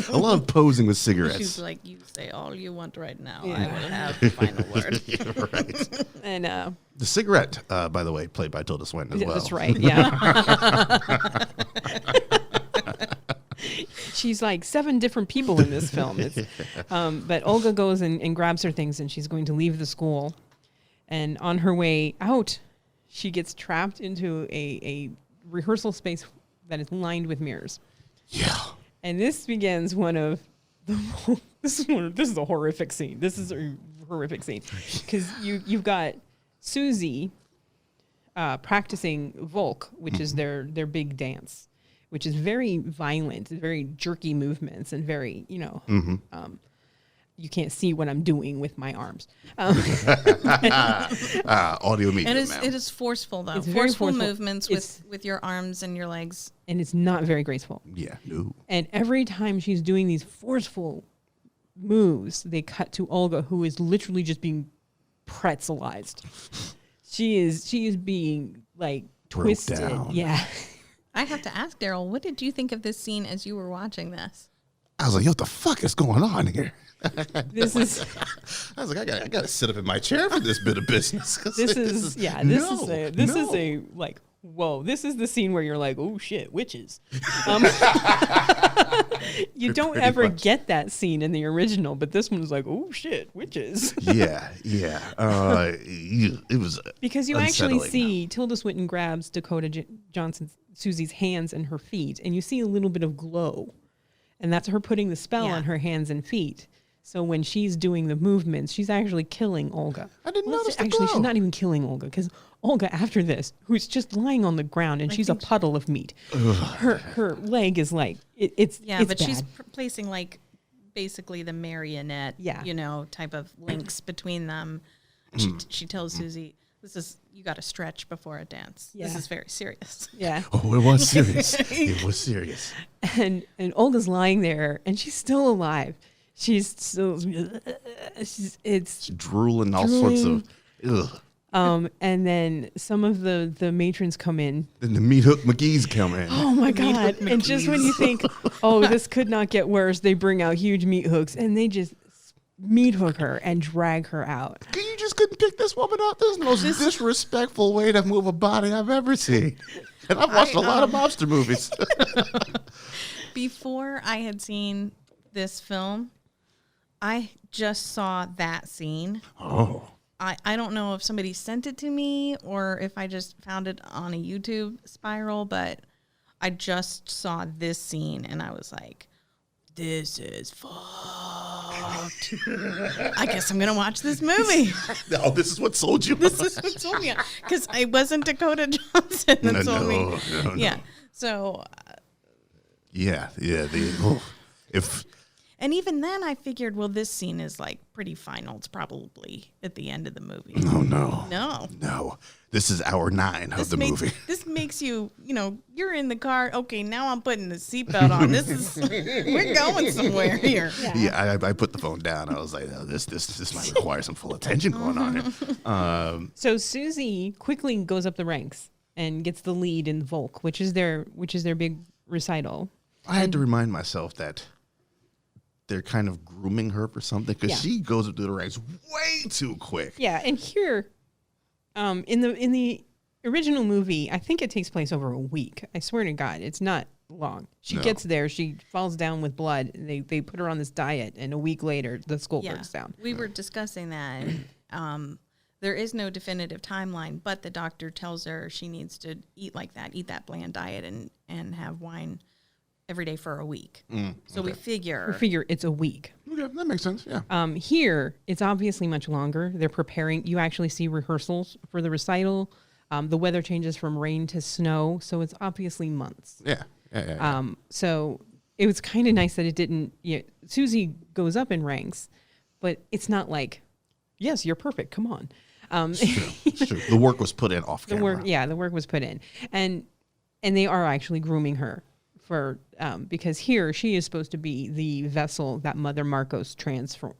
I love posing with cigarettes. She's like, you say all you want right now. Yeah. I will have the final word. Yeah, right. And The cigarette, by the way, played by Tilda Swinton as well. that's right. Yeah. She's like 7 different people in this film. But Olga goes and grabs her things, and she's going to leave the school. And on her way out, she gets trapped into a rehearsal space that is lined with mirrors. Yeah. And this begins one of the this is a horrific scene. This is a horrific scene because you've got Susie practicing Volk, which is their big dance, which is very violent, very jerky movements, and very you can't see what I'm doing with my arms. Audio medium. It is forceful though. It's very Forceful forceful. movements with your arms and your legs. And it's not very graceful. Yeah, no. And every time she's doing these forceful moves, they cut to Olga, who is literally just being pretzelized. She is being like Broke twisted. down. Yeah. I have to ask Daryl, what did you think of this scene as you were watching this? I was like, yo, what the fuck is going on here? This is I was like, I gotta sit up in my chair for this bit of business. this is a like, whoa, this is the scene where you're like, oh shit, witches. You don't Pretty ever much. get that scene in the original, but this one was like, oh shit, witches. Yeah. It was Because you actually unsettling. see Tilda Swinton grabs Dakota Johnson, Susie's hands and her feet, and you see a little bit of glow. And that's her putting the spell on her hands and feet. So when she's doing the movements, she's actually killing Olga. I didn't notice the Actually, glow. she's not even killing Olga, because Olga, after this, who's just lying on the ground, and she's a puddle of meat. Her leg is like, it's Yeah, but bad. she's placing like basically the marionette, type of links between them. She tells Susie, you got to stretch before a dance. Yeah. This is very serious. Yeah. Oh, it was serious. It was serious. And Olga's lying there, and she's still alive. She's still, it's Drooling all sorts of. Ugh. and then some of the matrons come in. Then the meat hook McGee's come in. Oh my God. And just when you think, oh, this could not get worse, they bring out huge meat hooks and they just meat hook her and drag her out. You just couldn't pick this woman up. This is the most disrespectful way to move a body I've ever seen. And I've watched a lot of mobster movies. Before I had seen this film, I just saw that scene. Oh. I don't know if somebody sent it to me or if I just found it on a YouTube spiral, but I just saw this scene and I was like, this is fucked. I guess I'm going to watch this movie. No, this is what sold you. This is what told me. Because I wasn't Dakota Johnson that told me. No. Yeah. So, Yeah. and even then I figured, well, this scene is like pretty final. It's probably at the end of the movie. No. This is hour 9 of the movie. This makes you, you're in the car. Okay, now I'm putting the seatbelt on. We're going somewhere here. Yeah, I put the phone down. I was like, oh, this might require some full attention going on here. So Susie quickly goes up the ranks and gets the lead in Volk, which is their big recital. I had to remind myself that they're kind of grooming her for something because she goes up to the ranks way too quick. Yeah, and here, in the original movie, I think it takes place over a week. I swear to God, it's not long. She gets there, she falls down with blood. They put her on this diet, and a week later, the skull breaks down. We were discussing that. And, there is no definitive timeline, but the doctor tells her she needs to eat that bland diet, and have wine every day for a week. So we figure it's a week. Okay, that makes sense. Yeah. Here, it's obviously much longer. They're preparing. You actually see rehearsals for the recital. The weather changes from rain to snow, so it's obviously months. Yeah. So it was kind of nice that it didn't. Susie goes up in ranks, but it's not like, yes, you're perfect. Come on. It's true. The work was put in off camera. The work was put in, and they are actually grooming her for because here she is supposed to be the vessel that Mother Marcos transfers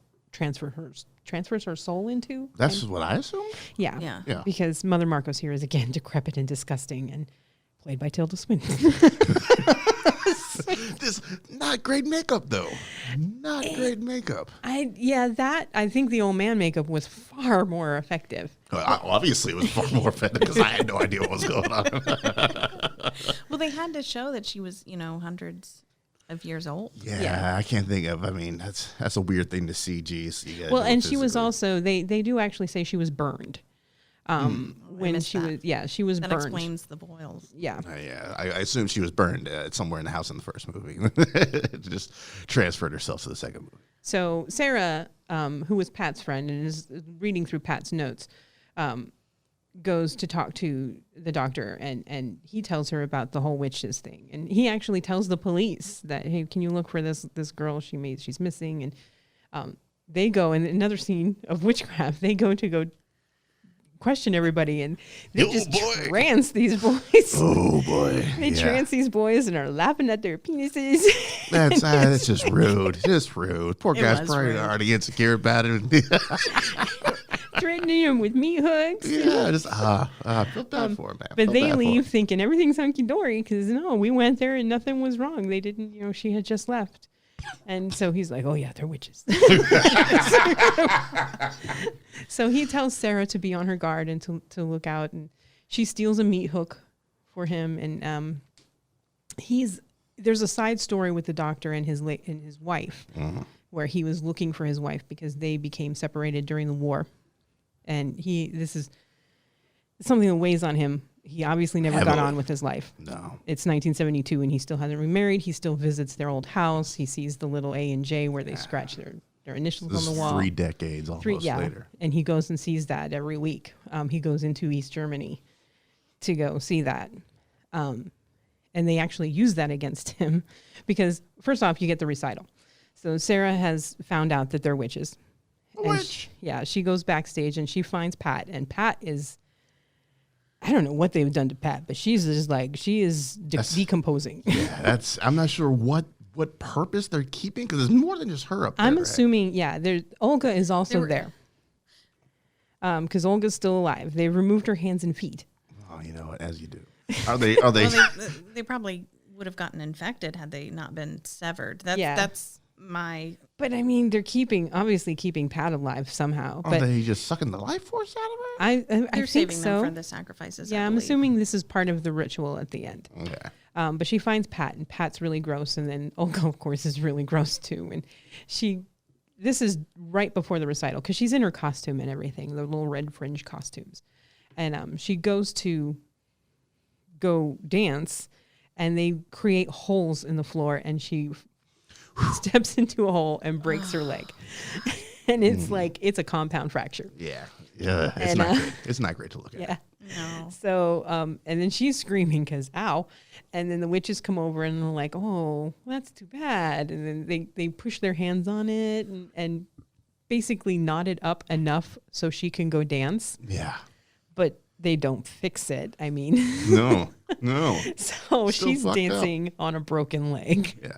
her soul into. That's what I assumed. Yeah. Yeah. Because Mother Marcos here is again decrepit and disgusting, and played by Tilda Swinton. This not great makeup though. Not great makeup. I think the old man makeup was far more effective. Obviously, it was far more effective because I had no idea what was going on. well, they had to show that she was, hundreds of years old. Yeah, I can't think of. I mean, that's a weird thing to see. Geez. Well, and she was also they do actually say she was burned. When she was that burned. That explains the boils. Yeah. I assume she was burned somewhere in the house in the first movie. Just transferred herself to the second movie. So Sarah, who was Pat's friend and is reading through Pat's notes, goes to talk to the doctor, and he tells her about the whole witches thing. And he actually tells the police that, hey, can you look for this girl she's missing? And they go in another scene of witchcraft. They go question everybody, and they just trance these boys. Oh boy, They trance these boys and are laughing at their penises. That's just rude. Just rude. Poor guy's probably rude. already insecure about it. Threatening him with meat hooks. Yeah, just feel bad for him, man. But Feel they bad for leave him. thinking everything's hunky dory because no, we went there and nothing was wrong. They didn't, she had just left. And so he's like, oh yeah, they're witches. So he tells Sarah to be on her guard and to look out, and she steals a meat hook for him. And there's a side story with the doctor and his wife, where he was looking for his wife because they became separated during the war. And this is something that weighs on him. He obviously never got on with his life. No. It's 1972 and he still hasn't remarried. He still visits their old house. He sees the little A and J where they scratch their initials This on the is wall. 3 decades almost later. And he goes and sees that every week. He goes into East Germany to go see that. And they actually use that against him because, first off, you get the recital. So Sarah has found out that they're witches. Witch? She goes backstage and she finds Pat. And Pat is, I don't know what they've done to Pat, but she's just like, she is decomposing. Yeah, I'm not sure what purpose they're keeping because there's more than just her up there. I'm right? assuming, Olga is also there. Because Olga's still alive. They removed her hands and feet. Oh, you know what? As you do. Are they? Well, they probably would have gotten infected had they not been severed. That's my. But I mean, they're obviously keeping Pat alive somehow. Are But they just sucking the life force out of her? I They're think saving so. them for the sacrifices. Yeah, I I'm believe. assuming this is part of the ritual at the end. Okay. But she finds Pat, and Pat's really gross, and then Olga, of course, is really gross too. And this is right before the recital because she's in her costume and everything, the little red fringe costumes, and she goes to go dance, and they create holes in the floor, and she steps into a hole and breaks her leg, and it's like it's a compound fracture. Yeah. It's And, not great. It's not great to look at. Yeah. No. So, and then she's screaming because, ow. And then the witches come over and they're like, oh, that's too bad. And then they push their hands on it and basically knot it up enough so she can go dance. Yeah. But they don't fix it. I mean, No. so Still she's fucked dancing on a broken leg. Yeah.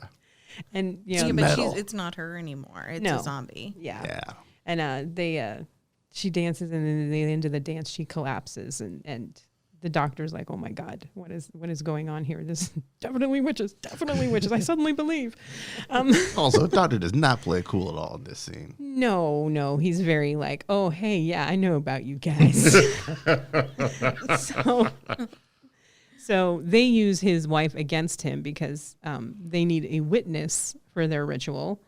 And, Yeah, but metal. it's not her anymore. It's No. a zombie. Yeah. Yeah. And she dances, and then at the end of the dance, she collapses, and the doctor's like, "Oh my God, what is going on here? This is definitely witches, definitely witches." I suddenly believe. Also, Doctor does not play cool at all in this scene. No, he's very like, "Oh hey, yeah, I know about you guys." So they use his wife against him because they need a witness for their ritual.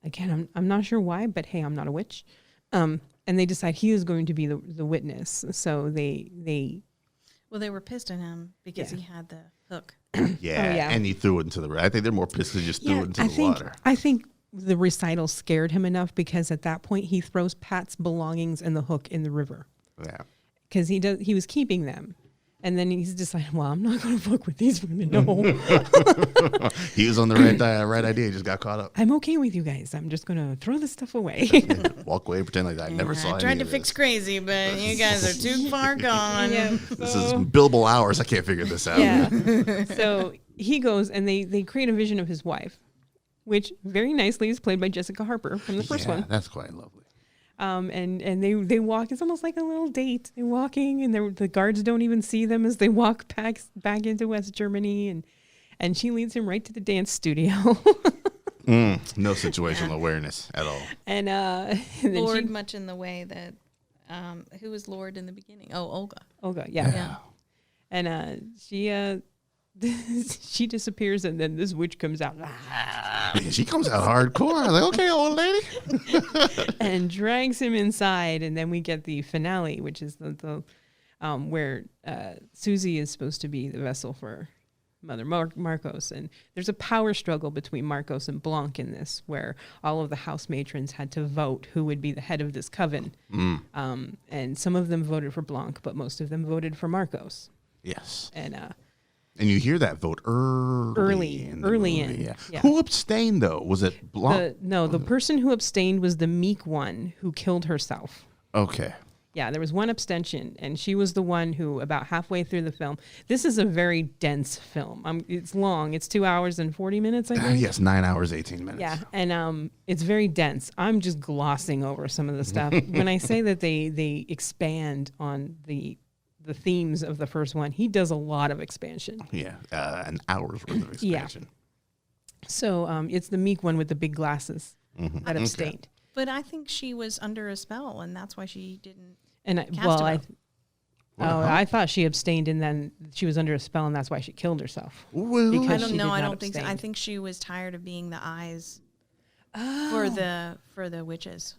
Again, I'm not sure why, but hey, I'm not a witch. And they decide he is going to be the witness. So they Well, they were pissed at him because he had the hook. Yeah. And he threw it into the. I think they're more pissed they just threw it into the water. I think the recital scared him enough because at that point he throws Pat's belongings and the hook in the river Yeah. because he was keeping them. And then he's decided, well, I'm not going to fuck with these women. No, He was on the right idea. He just got caught up. I'm okay with you guys. I'm just going to throw this stuff away. Walk away, pretend like I never saw I tried any to of fix this. crazy, but you guys are too far gone. This is billable hours. I can't figure this out. Yeah. So he goes and they create a vision of his wife, which very nicely is played by Jessica Harper from the first one. That's quite lovely. And they walk. It's almost like a little date. They're walking, and the guards don't even see them as they walk back into West Germany, and she leads him right to the dance studio. No situational awareness at all. And then Lord, much in the way that who was Lord in the beginning? Oh, Olga. Olga, yeah. Yeah. And she disappears, and then this witch comes out She comes out hardcore. I was like, okay, old lady. and drags him inside, and then we get the finale, which is the where Susie is supposed to be the vessel for Mother Marcos, and there's a power struggle between Marcos and Blanc in this, where all of the house matrons had to vote who would be the head of this coven, and some of them voted for Blanc, but most of them voted for Marcos. Yes. And And you hear that vote early in the movie. Yeah. Who abstained, though? Was it Blanc? The person who abstained was the meek one who killed herself. Okay. Yeah, there was one abstention, and she was the one who, about halfway through the film, this is a very dense film. It's long. It's 2 hours and 40 minutes, I think. Yes, 9 hours, 18 minutes. Yeah, and it's very dense. I'm just glossing over some of the stuff. When I say that they expand on the themes of the first one, he does a lot of expansion. Yeah, an hour's worth of expansion. Yeah. So it's the meek one with the big glasses that abstained. But I think she was under a spell, and that's why she didn't. And I thought she abstained, and then she was under a spell, and that's why she killed herself. Well, I don't know. I don't think so. I think she was tired of being the eyes for the witches.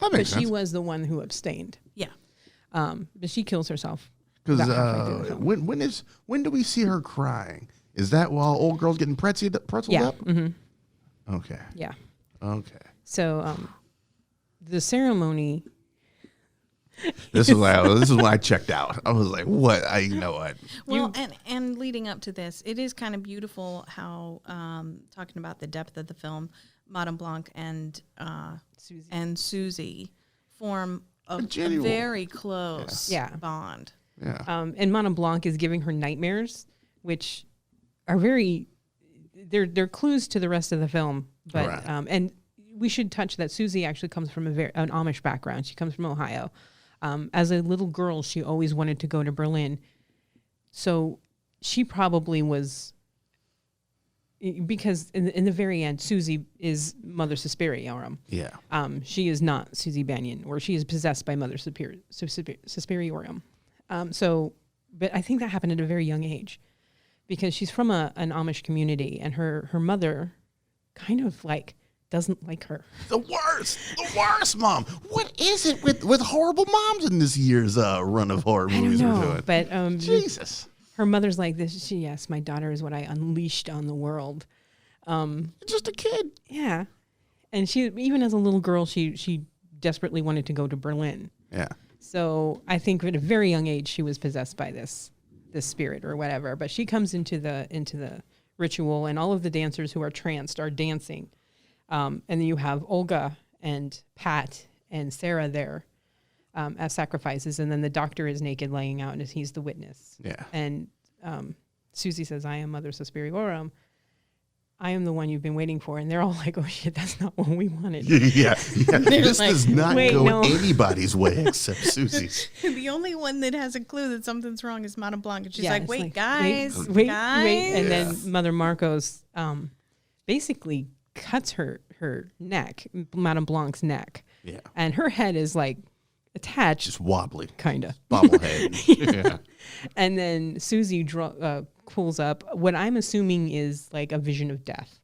That makes sense. She was the one who abstained. Yeah. But she kills herself. Because when do we see her crying? Is that while old girl's getting pretzeled up? Mm-hmm. Okay. Yeah. Okay. So the ceremony. This is when I checked out. I was like, "What? You know what?" Well, and leading up to this, it is kind of beautiful how talking about the depth of the film, Madame Blanc and Susie form a very close bond. Yeah. And Madame Blanc is giving her nightmares, which are they're clues to the rest of the film. But right. And we should touch that Susie actually comes from an Amish background. She comes from Ohio. As a little girl, she always wanted to go to Berlin. So she probably was, because in the very end, Susie is Mother Suspiriorum. Yeah. She is not Susie Banyan, or she is possessed by Mother Suspiriorum. But I think that happened at a very young age, because she's from an Amish community, and her mother kind of doesn't like her. The worst mom. What is it with horrible moms in this year's run of horror movies we're doing? But Jesus. Her mother's like this. Yes, my daughter is what I unleashed on the world. Just a kid. Yeah. And she, even as a little girl, she desperately wanted to go to Berlin. Yeah. So I think at a very young age she was possessed by this spirit or whatever. But she comes into the ritual, and all of the dancers who are tranced are dancing. And then you have Olga and Pat and Sarah there as sacrifices, and then the doctor is naked laying out, and he's the witness. Yeah. And Susie says, "I am Mother Suspiriorum. I am the one you've been waiting for." And they're all like, "Oh shit, that's not what we wanted." Yeah. This like, does not go no. anybody's way except Susie's. The only one that has a clue that something's wrong is Madame Blanc. And she's Yeah, like, it's wait, guys. wait. And then Mother Marcos basically cuts her neck, Madame Blanc's neck. Yeah. And her head is attached. Just wobbly. Kind of. Bobblehead. Yeah. And then Susie pulls up what I'm assuming is like a vision of death.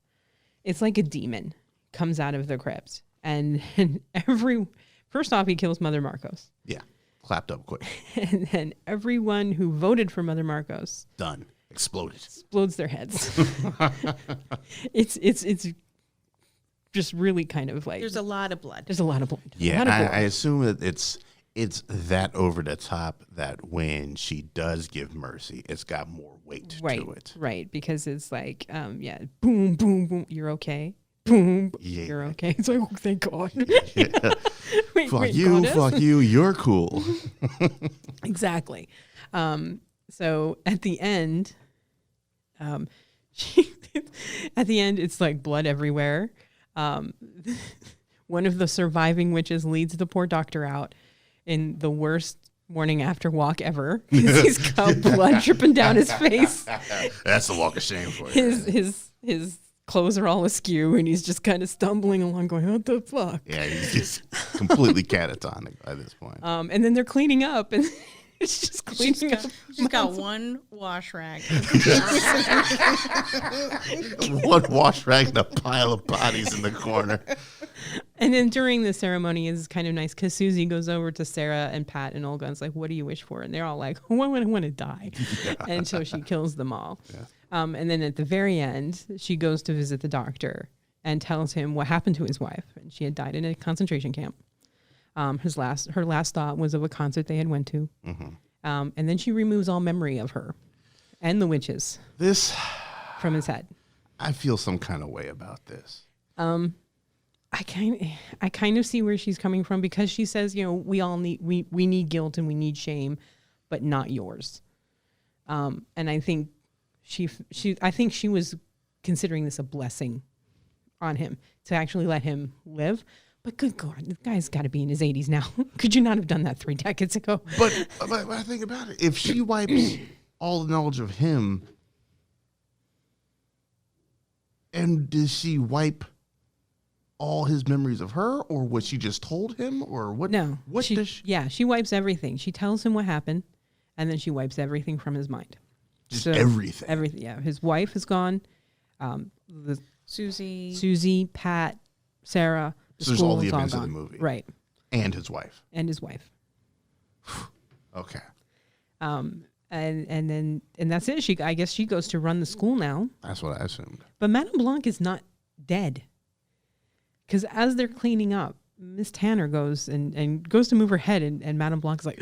It's like a demon comes out of the crypt. And first off, he kills Mother Marcos. Yeah. Clapped up quick. And then everyone who voted for Mother Marcos. Done. Exploded. Explodes their heads. It's just really kind of there's a lot of blood. There's a lot of blood. Yeah, I assume that it's that over the top that when she does give mercy, it's got more weight to it. Right, because it's boom, boom, boom, you're okay. Boom, you're okay. It's like, oh, thank God. Yeah. Fuck you, you're cool. Exactly. So at the end, it's like blood everywhere. One of the surviving witches leads the poor doctor out in the worst morning after walk ever, because he's got blood dripping down his face. That's the walk of shame for you. His clothes are all askew, and he's just kind of stumbling along going, what the fuck? Yeah, he's just completely catatonic by this point. And then they're cleaning up, and it's just cleaning up. She's got one wash rag. One wash rag and a pile of bodies in the corner. And then during the ceremony is kind of nice, because Susie goes over to Sarah and Pat and Olga and is like, what do you wish for? And they're all like, oh, I want to die. Yeah. And so she kills them all. Yeah. And then at the very end, she goes to visit the doctor and tells him what happened to his wife. And she had died in a concentration camp. Her last thought was of a concert they had went to. Mm-hmm. And then she removes all memory of her. and the witches This, from his head. I feel some kind of way about this. I kind of see where she's coming from, because she says, we all need we need guilt and we need shame, but not yours. And I think she was considering this a blessing on him to actually let him live. But good God, the guy's got to be in his 80s now. Could you not have done that 3 decades ago? But I think about it. If she wipes all the knowledge of him, and does she wipe all his memories of her, or what she just told him, or what? No. What does she? Yeah, she wipes everything. She tells him what happened, and then she wipes everything from his mind. Just everything. Everything, yeah. His wife is gone. Susie, Pat, Sarah. So there's all the school is events of the gone. movie. Right. And his wife. Okay. And that's it. I guess she goes to run the school now. That's what I assumed. But Madame Blanc is not dead. Because as they're cleaning up, Miss Tanner goes and goes to move her head, and Madame Blanc is like,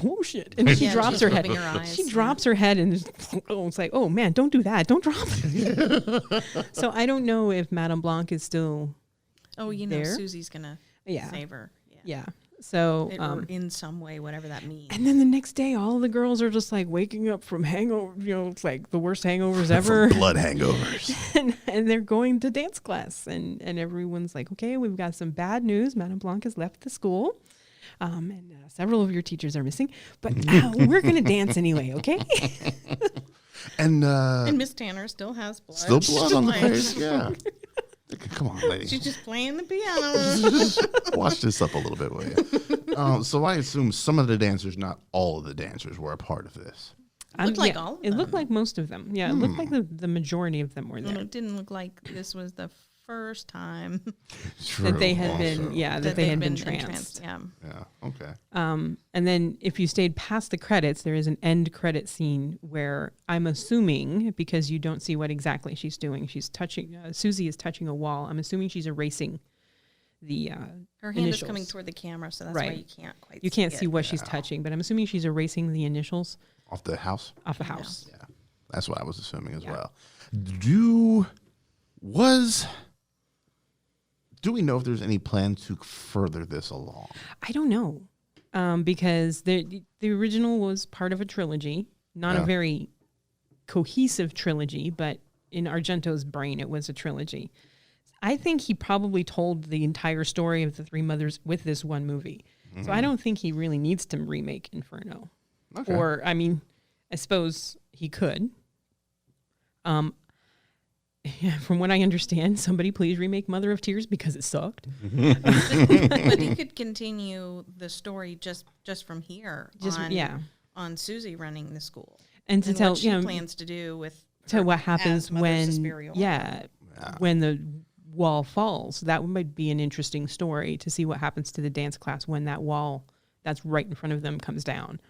oh shit. And she drops her head. She drops her head, and it's like, oh man, don't do that. Don't drop it. So I don't know if Madame Blanc is still there. Susie's going to save her. Yeah. So, or in some way, whatever that means. And then the next day, all the girls are just like waking up from hangover. It's like the worst hangovers ever. From blood hangovers. and they're going to dance class, and everyone's like, okay, we've got some bad news. Madame Blanc has left the school. And several of your teachers are missing, but we're going to dance anyway. Okay. And Miss Tanner still has blood. Still blood on the face. Yeah. Come on, lady. She's just playing the piano. Wash this up a little bit, will you? So I assume some of the dancers, not all of the dancers, were a part of this. Looked like all of them. It looked like most of them. Yeah, it looked like the majority of them were there. And it didn't look like this was the first time that they had been, that they had been tranced. Yeah. Okay. And then if you stayed past the credits, there is an end credit scene where I'm assuming, because you don't see what exactly she's doing, she's touching, Susie is touching a wall. I'm assuming she's erasing the her hand initials. is coming toward the camera, so that's why you can't quite you can't see what it. she's touching, but I'm assuming she's erasing the initials Off the house? off the house. Yeah. That's what I was assuming as well. Do we know if there's any plan to further this along? I don't know, because the original was part of a trilogy, not a very cohesive trilogy, but in Argento's brain, it was a trilogy. I think he probably told the entire story of the Three Mothers with this one movie. So I don't think he really needs to remake Inferno. Okay. Or, I mean, I suppose he could. From what I understand, somebody please remake Mother of Tears because it sucked. But he could continue the story just from here on Susie running the school. And to tell what she plans to do with what happens when Suspiria. when the wall falls. That might be an interesting story to see what happens to the dance class when that wall that's right in front of them comes down.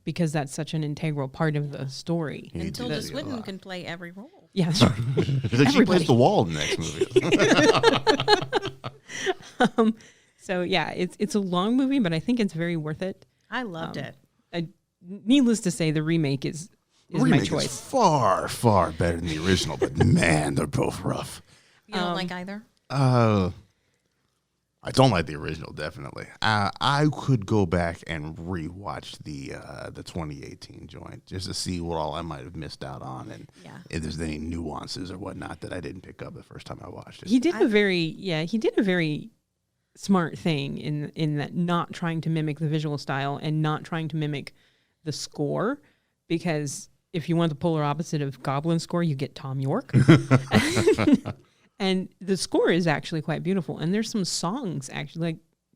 Because that's such an integral part of the story. And Tilda Swinton can play every role. Yeah. She plays the wall in the next movie. So yeah, it's a long movie, but I think it's very worth it. I loved it. Needless to say, the remake is my choice. Is far, far better than the original, but man, they're both rough. You don't like either? I don't like the original, definitely. I could go back and rewatch the 2018 joint just to see what all I might have missed out on, and if there's any nuances or whatnot that I didn't pick up the first time I watched it. He did a very smart thing in that, not trying to mimic the visual style and not trying to mimic the score, because if you want the polar opposite of Goblin score, you get Tom York. And the score is actually quite beautiful. And there's some songs, actually, like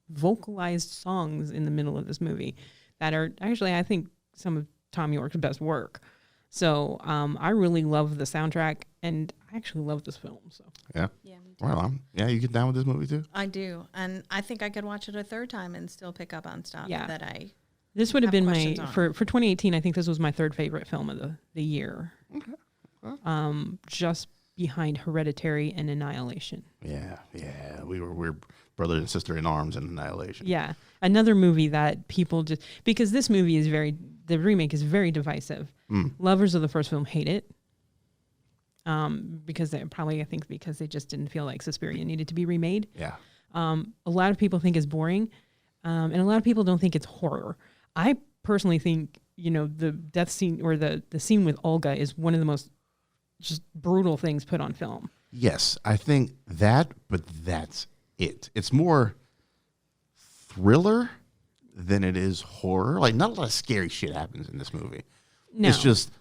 vocalized songs in the middle of this movie that are actually, I think, some of Tom York's best work. So I really love the soundtrack, and I actually love this film. So yeah, me too. Well, you get down with this movie too? I do. And I think I could watch it a third time and still pick up on stuff that I This would have been my, on. for 2018, I think this was my third favorite film of the year. Okay. Huh? Just behind Hereditary and Annihilation. Yeah. We're brother and sister in arms in Annihilation. Yeah. Another movie that people just, because this movie is very the remake is very divisive. Lovers of the first film hate it. Because I think because they just didn't feel like Suspiria needed to be remade. Yeah. A lot of people think it's boring, and a lot of people don't think it's horror. I personally think, the death scene or the scene with Olga is one of the most just brutal things put on film. Yes, I think that, but that's it. It's more thriller than it is horror. Like, not a lot of scary shit happens in this movie. No. It's just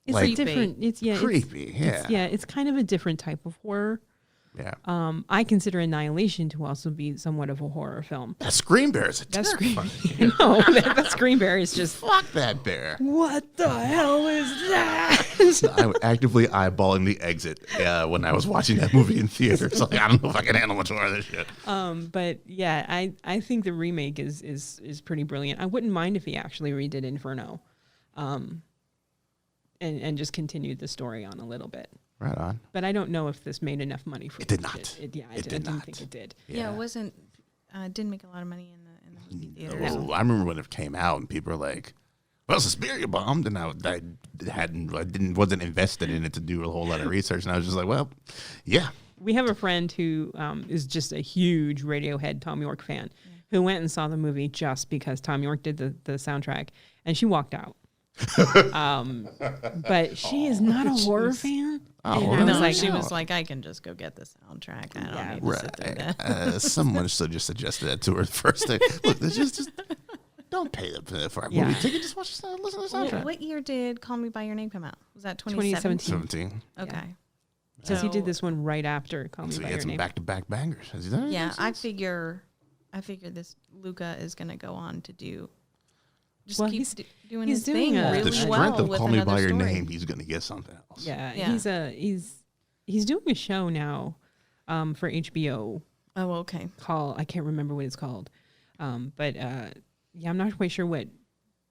It's like a different. It's creepy. It's kind of a different type of horror. Yeah. I consider Annihilation to also be somewhat of a horror film. That Scream Bear is That terrifying. No, that Scream Bear is just. Fuck that bear. What the hell is that? I was actively eyeballing the exit when I was watching that movie in theaters. Like, I don't know if I can handle much more of this shit. But yeah, I think the remake is pretty brilliant. I wouldn't mind if he actually redid Inferno, and just continued the story on a little bit. Right on. But I don't know if this made enough money for It did not. I It did didn't not. think it did. Yeah, it wasn't. Didn't make a lot of money in the movie theaters. Oh, I remember when it came out and people were like, "Well, Suspiria bombed," and I wasn't invested in it to do a whole lot of research, and I was just like, "Well, yeah." We have a friend who is just a huge Radiohead Tom York fan, who went and saw the movie just because Tom York did the soundtrack, and she walked out. But she is not a horror fan. Oh, And well, I was No, like, she oh. was like, I can just go get the soundtrack. I don't need to sit through Right. that. Someone should just suggested that to her first. Look, just don't pay for a movie Yeah. ticket. Just watch, listen to the soundtrack. What year did Call Me by Your Name come out? Was that 2017? 17. Okay. Because he did this one right after Call Me So he by had Your some Name. back-to-back bangers. Has he done Yeah, anything I since? figure this Luca is going to go on to do. Just Well, keep he's- doing he's his doing thing a- really The strength well of with Call Me another by Your story. Name, he's going to get something else. Yeah, Yeah. he's doing a show now for HBO Oh, okay. called, I can't remember what it's called. But I'm not quite sure what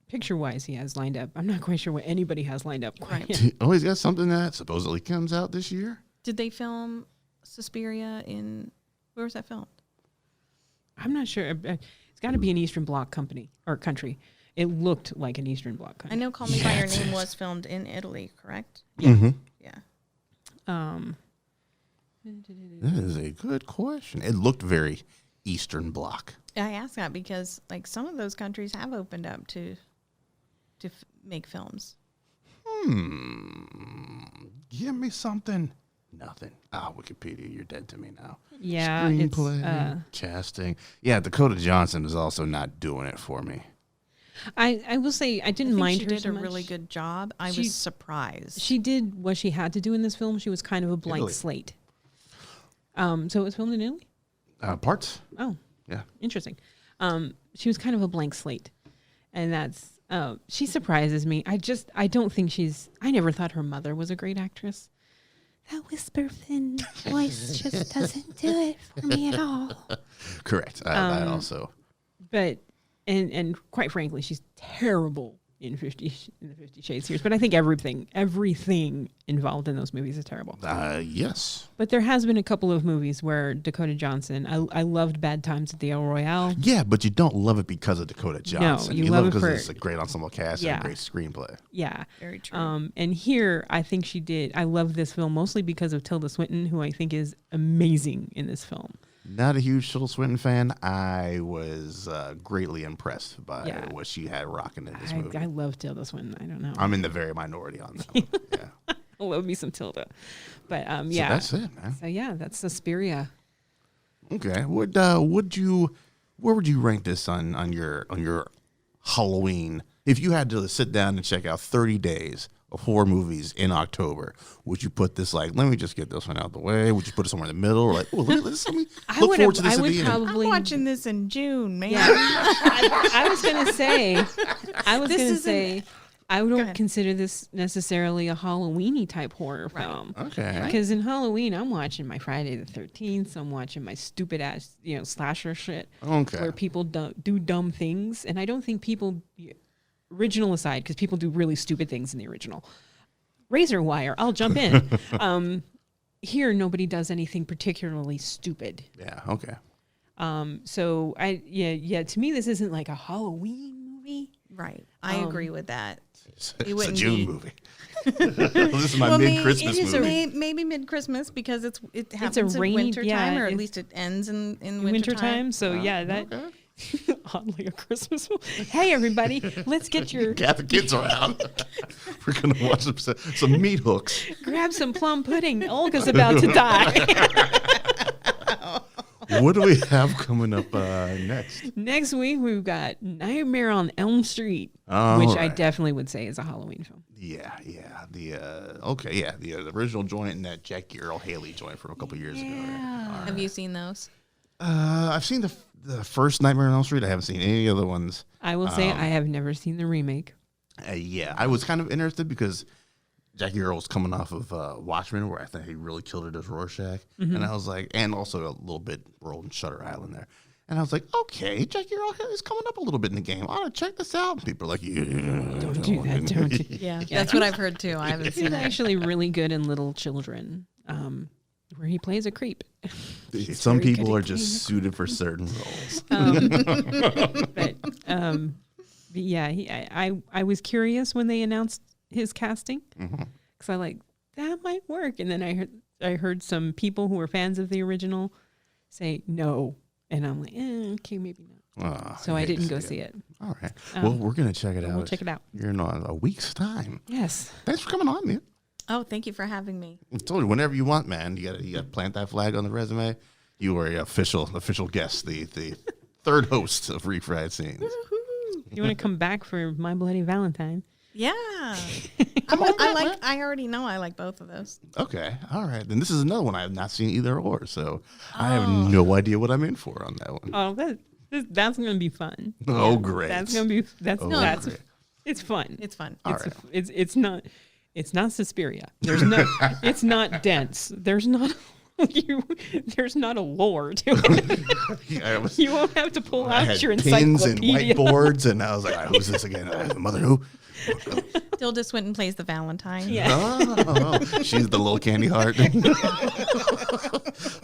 picture-wise he has lined up. I'm not quite sure what anybody has lined up quite Right. yet. Oh, he's got something that supposedly comes out this year? Did they film Suspiria in where was that filmed? I'm not sure. It's got to be an Eastern Bloc company or country. It looked like an Eastern Bloc I country. know Call Me by Yeah, Your it Name is. was filmed in Italy, correct? Mm-hmm. Yeah. That is a good question. It looked very Eastern Bloc. I ask that because like some of those countries have opened up to make films. Give me something. Nothing. Wikipedia, you're dead to me now. Yeah, Screenplay, casting. Yeah, Dakota Johnson is also not doing it for me. I will say I I didn't think mind she her did so a much. really good job. I She- was surprised. She did what she had to do in this film. She was kind of a blank Italy. slate. So it was filmed in Italy? Parts? Oh, Yeah. interesting. She was kind of a blank slate. And that's, she surprises me. I don't think I never thought her mother was a great actress. That whisper thin voice just doesn't do it for me at all. Correct. I also. But, and quite frankly, she's terrible in the 50 Shades series. But I think everything involved in those movies is terrible. Yes. But there has been a couple of movies where Dakota Johnson, I loved Bad Times at the El Royale. Yeah, but you don't love it because of Dakota Johnson. you love it because for- it's a great ensemble cast and Yeah. a great screenplay. Yeah. Very true. And here, I think she did. I love this film mostly because of Tilda Swinton, who I think is amazing in this film. Not a huge Tilda Swinton fan. I was greatly impressed by Yeah. what she had rocking in this movie. I love Tilda Swinton. I don't know. I'm in the very minority on that one. Yeah. I love me some Tilda. But So yeah. that's it, man. So yeah, that's Suspiria. Okay. Where would you rank this on your Halloween? If you had to sit down and check out 30 days of horror movies in October, would you put this like, let me just get this one out of the way? Would you put it somewhere in the middle? Or like, oh, let me look forward to this I at would the end. probably I'm watching this in June, man. Yeah. I was gonna say I Go don't ahead. consider this necessarily a Halloween-y type horror film. Okay. Because in Halloween, I'm watching my Friday the 13th. I'm watching my stupid ass, slasher shit. Okay. Where people do dumb things, and I don't think people, original aside, because people do really stupid things in the original. Razor wire, I'll jump in. Here, nobody does anything particularly stupid. Yeah. Okay. So to me, this isn't like a Halloween movie. Right. I agree with that. It's It a wouldn't June be- movie. This is my mid-Christmas movie. Maybe mid-Christmas because it happens in rainy- winter time, yeah, or at it's- least it ends in winter Wintertime. So yeah, that oddly a Christmas movie. Hey everybody, let's get your Yeah, the kids are out. We're gonna watch some meat hooks. grab some plum pudding. Olga's about to die. What do we have coming up next? Next week we've got Nightmare on Elm Street, All which I right. definitely would say is a Halloween film. Yeah. The original joint and that Jackie Earl Haley joint from a couple years ago. Right? Have you seen those? I've seen the first Nightmare on Elm Street. I haven't seen any other ones. I will say I have never seen the remake. Yeah, I was kind of interested because Jackie Earl was coming off of Watchmen, where I think he really killed it as Rorschach, and I was like, and also a little bit World and Shutter Island there, and I was like, okay, Jackie Earl is coming up a little bit in the game. I ought to check this out. And people are like, yeah, Don't do that. Don't do Yeah, that's what I've heard too. I haven't He's seen it. actually really good in Little Children, where he plays a creep. Some very people good are at just playing suited for certain roles. But yeah, I was curious when they announced his casting because I like that might work, and then I heard some people who were fans of the original say no, and I'm like, okay, maybe not. So I didn't go see it. All right. Well, we're gonna check it out. We'll check it out. You're in a week's time. Yes. Thanks for coming on, man. Oh, thank you for having me. I told you, whenever you want, man. You gotta plant that flag on the resume. You are an official guest, the third host of Refried Scenes. You want to come back for My Bloody Valentine? Yeah, I already know I like both of those. Okay, all right. Then this is another one I have not seen either or, so I have no idea what I'm in for on that one. Oh, that's gonna be fun. Oh, great. That's gonna be that's great. it's fun. It's fun. All It's right. it's not Suspiria. There's no it's not dense. There's not there's not a lore to it. You won't have to pull I out had your pins and encyclopedia. whiteboards, and I was like, who's this again? The mother who? Still just went and plays the Valentine. Yeah. Oh, she's the little candy heart.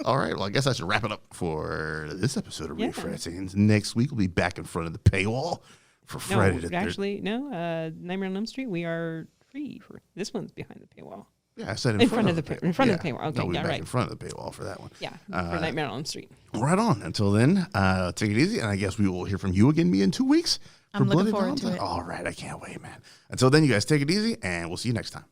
All right. Well, I guess I should wrap it up for this episode of Yeah. Refried Scenes. Next week, we'll be back in front of the paywall for Friday. Nightmare on Elm Street, we are free for this one's behind the paywall. Yeah, I said in front of the paywall. in front of the paywall. Okay, no, we'll be yeah, back right. in front of the paywall for that one. Yeah, for Nightmare on Elm Street. Right on. Until then, take it easy, and I guess we will hear from you again, me, in 2 weeks. I'm looking Bloody forward to Valentine. it. All right, I can't wait, man. Until then, you guys take it easy, and we'll see you next time.